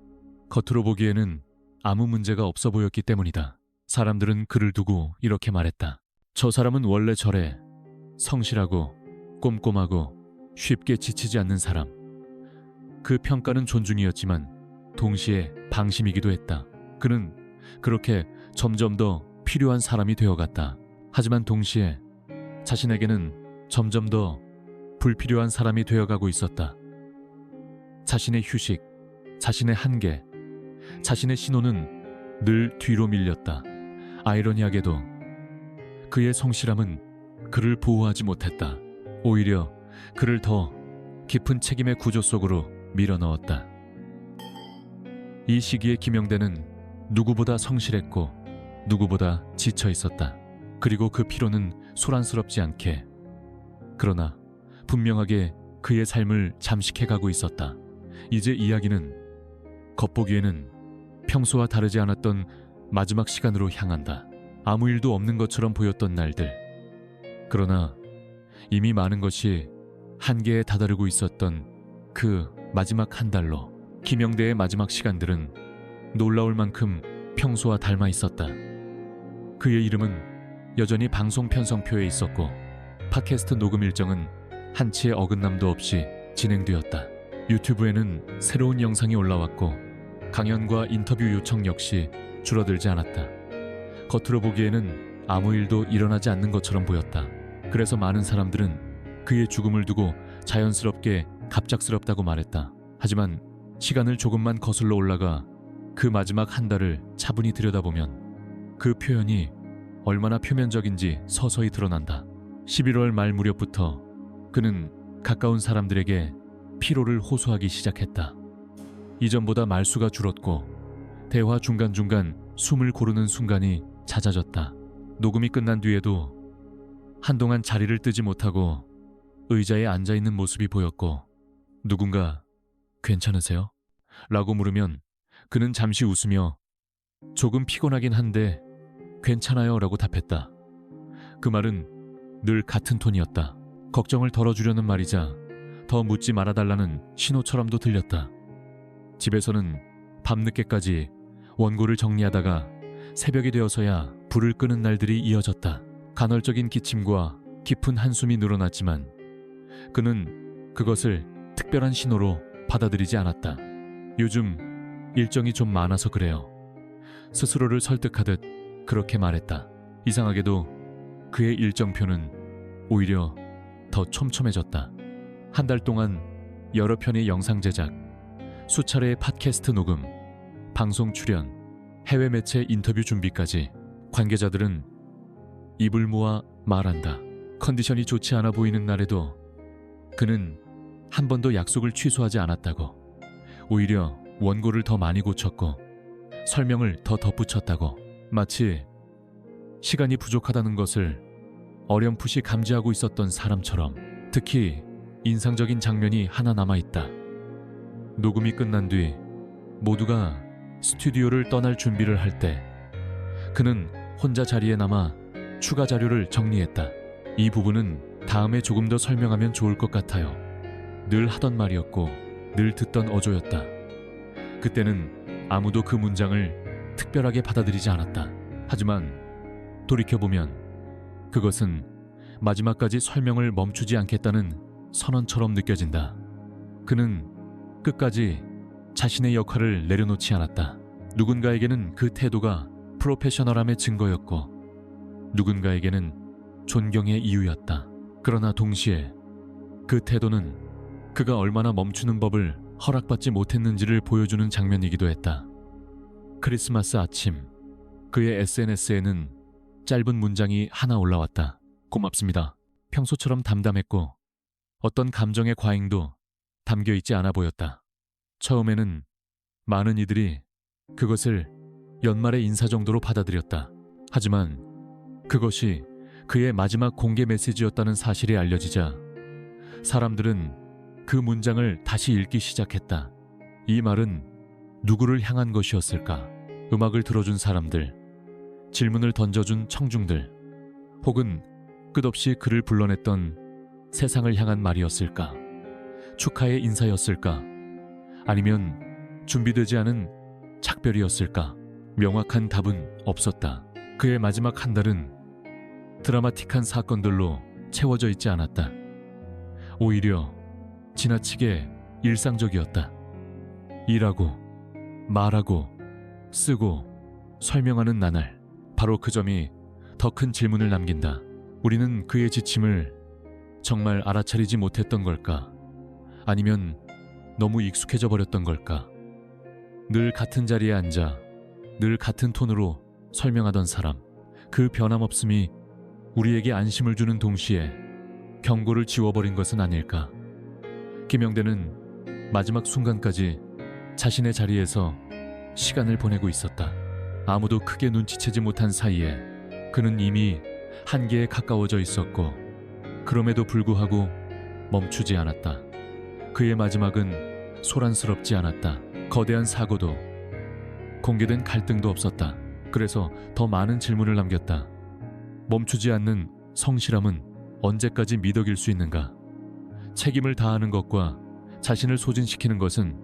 겉으로 보기에는 아무 문제가 없어 보였기 때문이다. 사람들은 그를 두고 이렇게 말했다. 저 사람은 원래 저래. 성실하고 꼼꼼하고 쉽게 지치지 않는 사람. 그 평가는 존중이었지만 동시에 방심이기도 했다. 그는 그렇게 점점 더 필요한 사람이 되어갔다. 하지만 동시에 자신에게는 점점 더 불필요한 사람이 되어가고 있었다. 자신의 휴식, 자신의 한계, 자신의 신호는 늘 뒤로 밀렸다. 아이러니하게도 그의 성실함은 그를 보호하지 못했다. 오히려 그를 더 깊은 책임의 구조 속으로 밀어넣었다. 이 시기에 김영대는 누구보다 성실했고 누구보다 지쳐 있었다. 그리고 그 피로는 소란스럽지 않게, 그러나 분명하게 그의 삶을 잠식해가고 있었다. 이제 이야기는 겉보기에는 평소와 다르지 않았던 마지막 시간으로 향한다. 아무 일도 없는 것처럼 보였던 날들. 그러나 이미 많은 것이 한계에 다다르고 있었던 그 마지막 한 달로 김영대의 마지막 시간들은 놀라울 만큼 평소와 닮아 있었다. 그의 이름은 여전히 방송 편성표에 있었고 팟캐스트 녹음 일정은 한치의 어긋남도 없이 진행되었다. 유튜브에는 새로운 영상이 올라왔고 강연과 인터뷰 요청 역시 줄어들지 않았다. 겉으로 보기에는 아무 일도 일어나지 않는 것처럼 보였다. 그래서 많은 사람들은 그의 죽음을 두고 자연스럽게 갑작스럽다고 말했다. 하지만 시간을 조금만 거슬러 올라가 그 마지막 한 달을 차분히 들여다보면 그 표현이 얼마나 표면적인지 서서히 드러난다. 11월 말 무렵부터 그는 가까운 사람들에게 피로를 호소하기 시작했다. 이전보다 말수가 줄었고 대화 중간중간 숨을 고르는 순간이 잦아졌다. 녹음이 끝난 뒤에도 한동안 자리를 뜨지 못하고 의자에 앉아있는 모습이 보였고 누군가 괜찮으세요? 라고 물으면 그는 잠시 웃으며 조금 피곤하긴 한데 괜찮아요 라고 답했다. 그 말은 늘 같은 톤이었다. 걱정을 덜어주려는 말이자 더 묻지 말아달라는 신호처럼도 들렸다. 집에서는 밤늦게까지 원고를 정리하다가 새벽이 되어서야 불을 끄는 날들이 이어졌다. 간헐적인 기침과 깊은 한숨이 늘어났지만 그는 그것을 특별한 신호로 받아들이지 않았다. 요즘 일정이 좀 많아서 그래요. 스스로를 설득하듯 그렇게 말했다. 이상하게도 그의 일정표는 오히려 더 촘촘해졌다. 한 달 동안 여러 편의 영상 제작, 수차례의 팟캐스트 녹음, 방송 출연, 해외 매체 인터뷰 준비까지 관계자들은 입을 모아 말한다. 컨디션이 좋지 않아 보이는 날에도 그는 한 번도 약속을 취소하지 않았다고. 오히려 원고를 더 많이 고쳤고 설명을 더 덧붙였다고. 마치 시간이 부족하다는 것을 어렴풋이 감지하고 있었던 사람처럼. 특히 인상적인 장면이 하나 남아있다. 녹음이 끝난 뒤 모두가 스튜디오를 떠날 준비를 할 때 그는 혼자 자리에 남아 추가 자료를 정리했다. 이 부분은 다음에 조금 더 설명하면 좋을 것 같아요. 늘 하던 말이었고 늘 듣던 어조였다. 그때는 아무도 그 문장을 특별하게 받아들이지 않았다. 하지만 돌이켜보면 그것은 마지막까지 설명을 멈추지 않겠다는 선언처럼 느껴진다. 그는 끝까지 자신의 역할을 내려놓지 않았다. 누군가에게는 그 태도가 프로페셔널함의 증거였고 누군가에게는 존경의 이유였다. 그러나 동시에 그 태도는 그가 얼마나 멈추는 법을 허락받지 못했는지를 보여주는 장면이기도 했다. 크리스마스 아침, 그의 SNS에는 짧은 문장이 하나 올라왔다. 고맙습니다. 평소처럼 담담했고 어떤 감정의 과잉도 담겨있지 않아 보였다. 처음에는 많은 이들이 그것을 연말의 인사 정도로 받아들였다. 하지만 그것이 그의 마지막 공개 메시지였다는 사실이 알려지자 사람들은 그 문장을 다시 읽기 시작했다. 이 말은 누구를 향한 것이었을까? 음악을 들어준 사람들, 질문을 던져준 청중들, 혹은 끝없이 그를 불러냈던 세상을 향한 말이었을까? 축하의 인사였을까? 아니면 준비되지 않은 작별이었을까? 명확한 답은 없었다. 그의 마지막 한 달은 드라마틱한 사건들로 채워져 있지 않았다. 오히려 지나치게 일상적이었다. 일하고, 말하고, 쓰고, 설명하는 나날. 바로 그 점이 더 큰 질문을 남긴다. 우리는 그의 지침을 정말 알아차리지 못했던 걸까? 아니면 너무 익숙해져 버렸던 걸까? 늘 같은 자리에 앉아 늘 같은 톤으로 설명하던 사람. 그 변함없음이 우리에게 안심을 주는 동시에 경고를 지워버린 것은 아닐까? 김영대는 마지막 순간까지 자신의 자리에서 시간을 보내고 있었다. 아무도 크게 눈치채지 못한 사이에 그는 이미 한계에 가까워져 있었고 그럼에도 불구하고 멈추지 않았다. 그의 마지막은 소란스럽지 않았다. 거대한 사고도 공개된 갈등도 없었다. 그래서 더 많은 질문을 남겼다. 멈추지 않는 성실함은 언제까지 미덕일 수 있는가? 책임을 다하는 것과 자신을 소진시키는 것은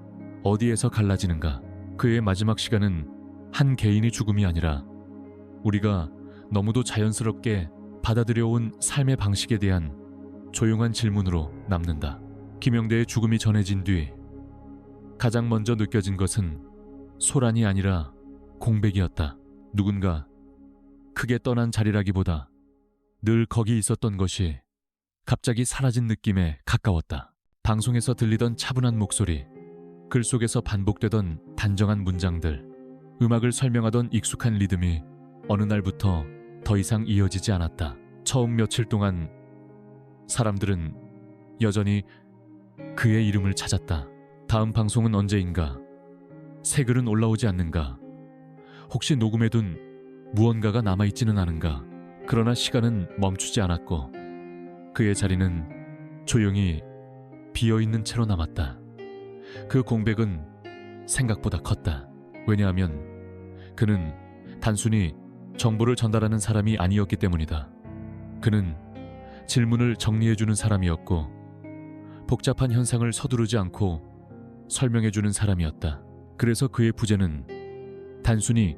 어디에서 갈라지는가? 그의 마지막 시간은 한 개인의 죽음이 아니라 우리가 너무도 자연스럽게 받아들여온 삶의 방식에 대한 조용한 질문으로 남는다. 김영대의 죽음이 전해진 뒤 가장 먼저 느껴진 것은 소란이 아니라 공백이었다. 누군가 크게 떠난 자리라기보다 늘 거기 있었던 것이 갑자기 사라진 느낌에 가까웠다. 방송에서 들리던 차분한 목소리, 글 속에서 반복되던 단정한 문장들, 음악을 설명하던 익숙한 리듬이 어느 날부터 더 이상 이어지지 않았다. 처음 며칠 동안 사람들은 여전히 그의 이름을 찾았다. 다음 방송은 언제인가? 새 글은 올라오지 않는가? 혹시 녹음해둔 무언가가 남아있지는 않은가? 그러나 시간은 멈추지 않았고 그의 자리는 조용히 비어있는 채로 남았다. 그 공백은 생각보다 컸다. 왜냐하면 그는 단순히 정보를 전달하는 사람이 아니었기 때문이다. 그는 질문을 정리해주는 사람이었고 복잡한 현상을 서두르지 않고 설명해주는 사람이었다. 그래서 그의 부재는 단순히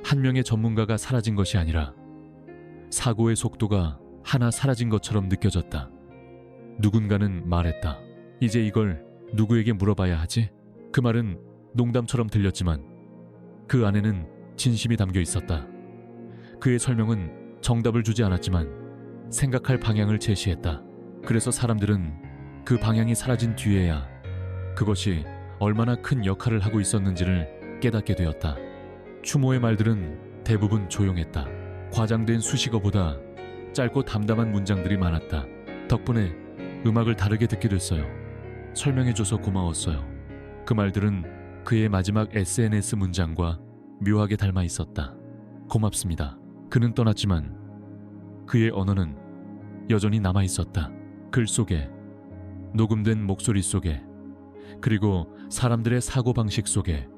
한 명의 전문가가 사라진 것이 아니라 사고의 속도가 하나 사라진 것처럼 느껴졌다. 누군가는 말했다. 이제 이걸 누구에게 물어봐야 하지? 그 말은 농담처럼 들렸지만 그 안에는 진심이 담겨 있었다. 그의 설명은 정답을 주지 않았지만 생각할 방향을 제시했다. 그래서 사람들은 그 방향이 사라진 뒤에야 그것이 얼마나 큰 역할을 하고 있었는지를 깨닫게 되었다. 추모의 말들은 대부분 조용했다. 과장된 수식어보다 짧고 담담한 문장들이 많았다. 덕분에 음악을 다르게 듣게 됐어요. 설명해줘서 고마웠어요. 그 말들은 그의 마지막 SNS 문장과 묘하게 닮아 있었다. 고맙습니다. 그는 떠났지만 그의 언어는 여전히 남아 있었다. 글 속에, 녹음된 목소리 속에, 그리고 사람들의 사고방식 속에.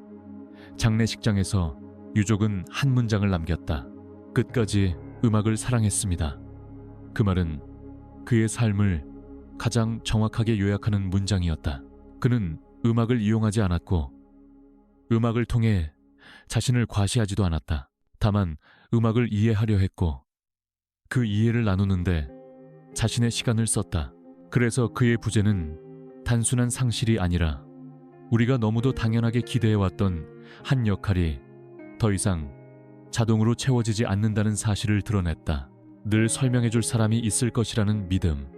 장례식장에서 유족은 한 문장을 남겼다. 끝까지 음악을 사랑했습니다. 그 말은 그의 삶을 가장 정확하게 요약하는 문장이었다. 그는 음악을 이용하지 않았고 음악을 통해 자신을 과시하지도 않았다. 다만 음악을 이해하려 했고 그 이해를 나누는데 자신의 시간을 썼다. 그래서 그의 부재는 단순한 상실이 아니라 우리가 너무도 당연하게 기대해왔던 한 역할이 더 이상 자동으로 채워지지 않는다는 사실을 드러냈다. 늘 설명해줄 사람이 있을 것이라는 믿음,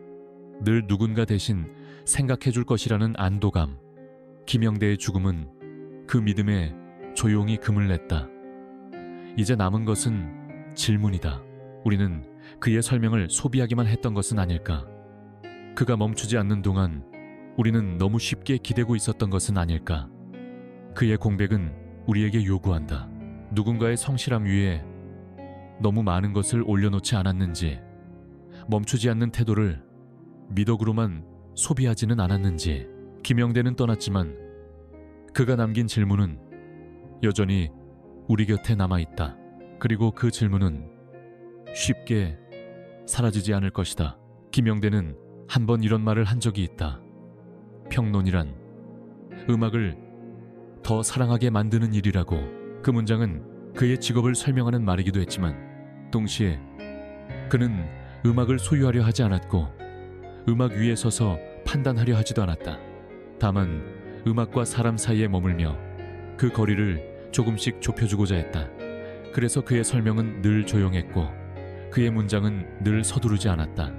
늘 누군가 대신 생각해줄 것이라는 안도감. 김영대의 죽음은 그 믿음에 조용히 금을 냈다. 이제 남은 것은 질문이다. 우리는 그의 설명을 소비하기만 했던 것은 아닐까? 그가 멈추지 않는 동안 우리는 너무 쉽게 기대고 있었던 것은 아닐까? 그의 공백은 우리에게 요구한다. 누군가의 성실함 위에 너무 많은 것을 올려놓지 않았는지, 멈추지 않는 태도를 미덕으로만 소비하지는 않았는지. 김영대는 떠났지만 그가 남긴 질문은 여전히 우리 곁에 남아있다. 그리고 그 질문은 쉽게 사라지지 않을 것이다. 김영대는 한 번 이런 말을 한 적이 있다. 평론이란 음악을 더 사랑하게 만드는 일이라고. 그 문장은 그의 직업을 설명하는 말이기도 했지만 동시에 그는 음악을 소유하려 하지 않았고 음악 위에 서서 판단하려 하지도 않았다. 다만 음악과 사람 사이에 머물며 그 거리를 조금씩 좁혀주고자 했다. 그래서 그의 설명은 늘 조용했고 그의 문장은 늘 서두르지 않았다.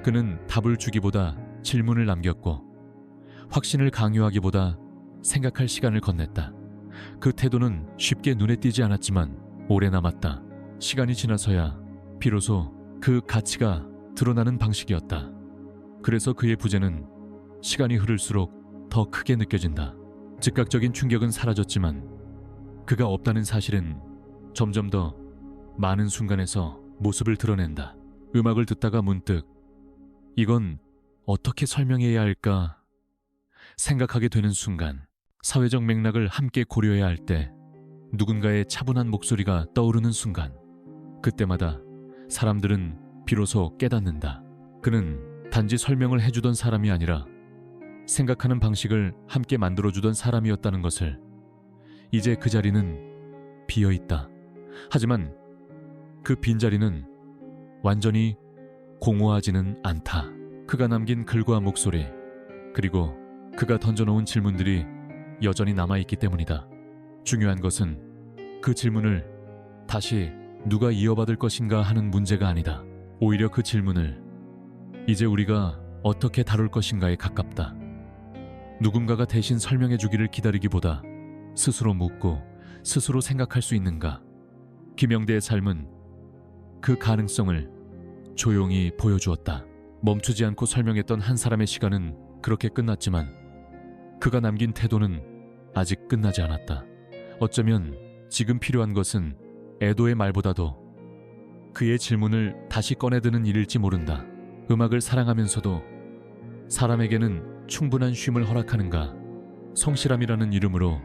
그는 답을 주기보다 질문을 남겼고 확신을 강요하기보다 생각할 시간을 건넸다. 그 태도는 쉽게 눈에 띄지 않았지만 오래 남았다. 시간이 지나서야 비로소 그 가치가 드러나는 방식이었다. 그래서 그의 부재는 시간이 흐를수록 더 크게 느껴진다. 즉각적인 충격은 사라졌지만 그가 없다는 사실은 점점 더 많은 순간에서 모습을 드러낸다. 음악을 듣다가 문득 이건 어떻게 설명해야 할까 생각하게 되는 순간, 사회적 맥락을 함께 고려해야 할 때 누군가의 차분한 목소리가 떠오르는 순간, 그때마다 사람들은 비로소 깨닫는다. 그는 단지 설명을 해주던 사람이 아니라 생각하는 방식을 함께 만들어주던 사람이었다는 것을. 이제 그 자리는 비어있다. 하지만 그 빈자리는 완전히 공허하지는 않다. 그가 남긴 글과 목소리, 그리고 그가 던져놓은 질문들이 여전히 남아있기 때문이다. 중요한 것은 그 질문을 다시 누가 이어받을 것인가 하는 문제가 아니다. 오히려 그 질문을 이제 우리가 어떻게 다룰 것인가에 가깝다. 누군가가 대신 설명해 주기를 기다리기보다 스스로 묻고 스스로 생각할 수 있는가. 김영대의 삶은 그 가능성을 조용히 보여주었다. 멈추지 않고 설명했던 한 사람의 시간은 그렇게 끝났지만 그가 남긴 태도는 아직 끝나지 않았다. 어쩌면 지금 필요한 것은 애도의 말보다도 그의 질문을 다시 꺼내드는 일일지 모른다. 음악을 사랑하면서도 사람에게는 충분한 쉼을 허락하는가? 성실함이라는 이름으로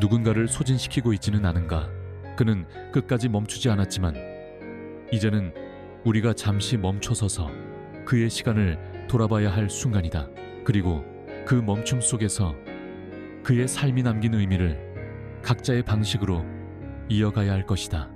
누군가를 소진시키고 있지는 않은가? 그는 끝까지 멈추지 않았지만 이제는 우리가 잠시 멈춰서서 그의 시간을 돌아봐야 할 순간이다. 그리고 그 멈춤 속에서 그의 삶이 남긴 의미를 각자의 방식으로 이어가야 할 것이다.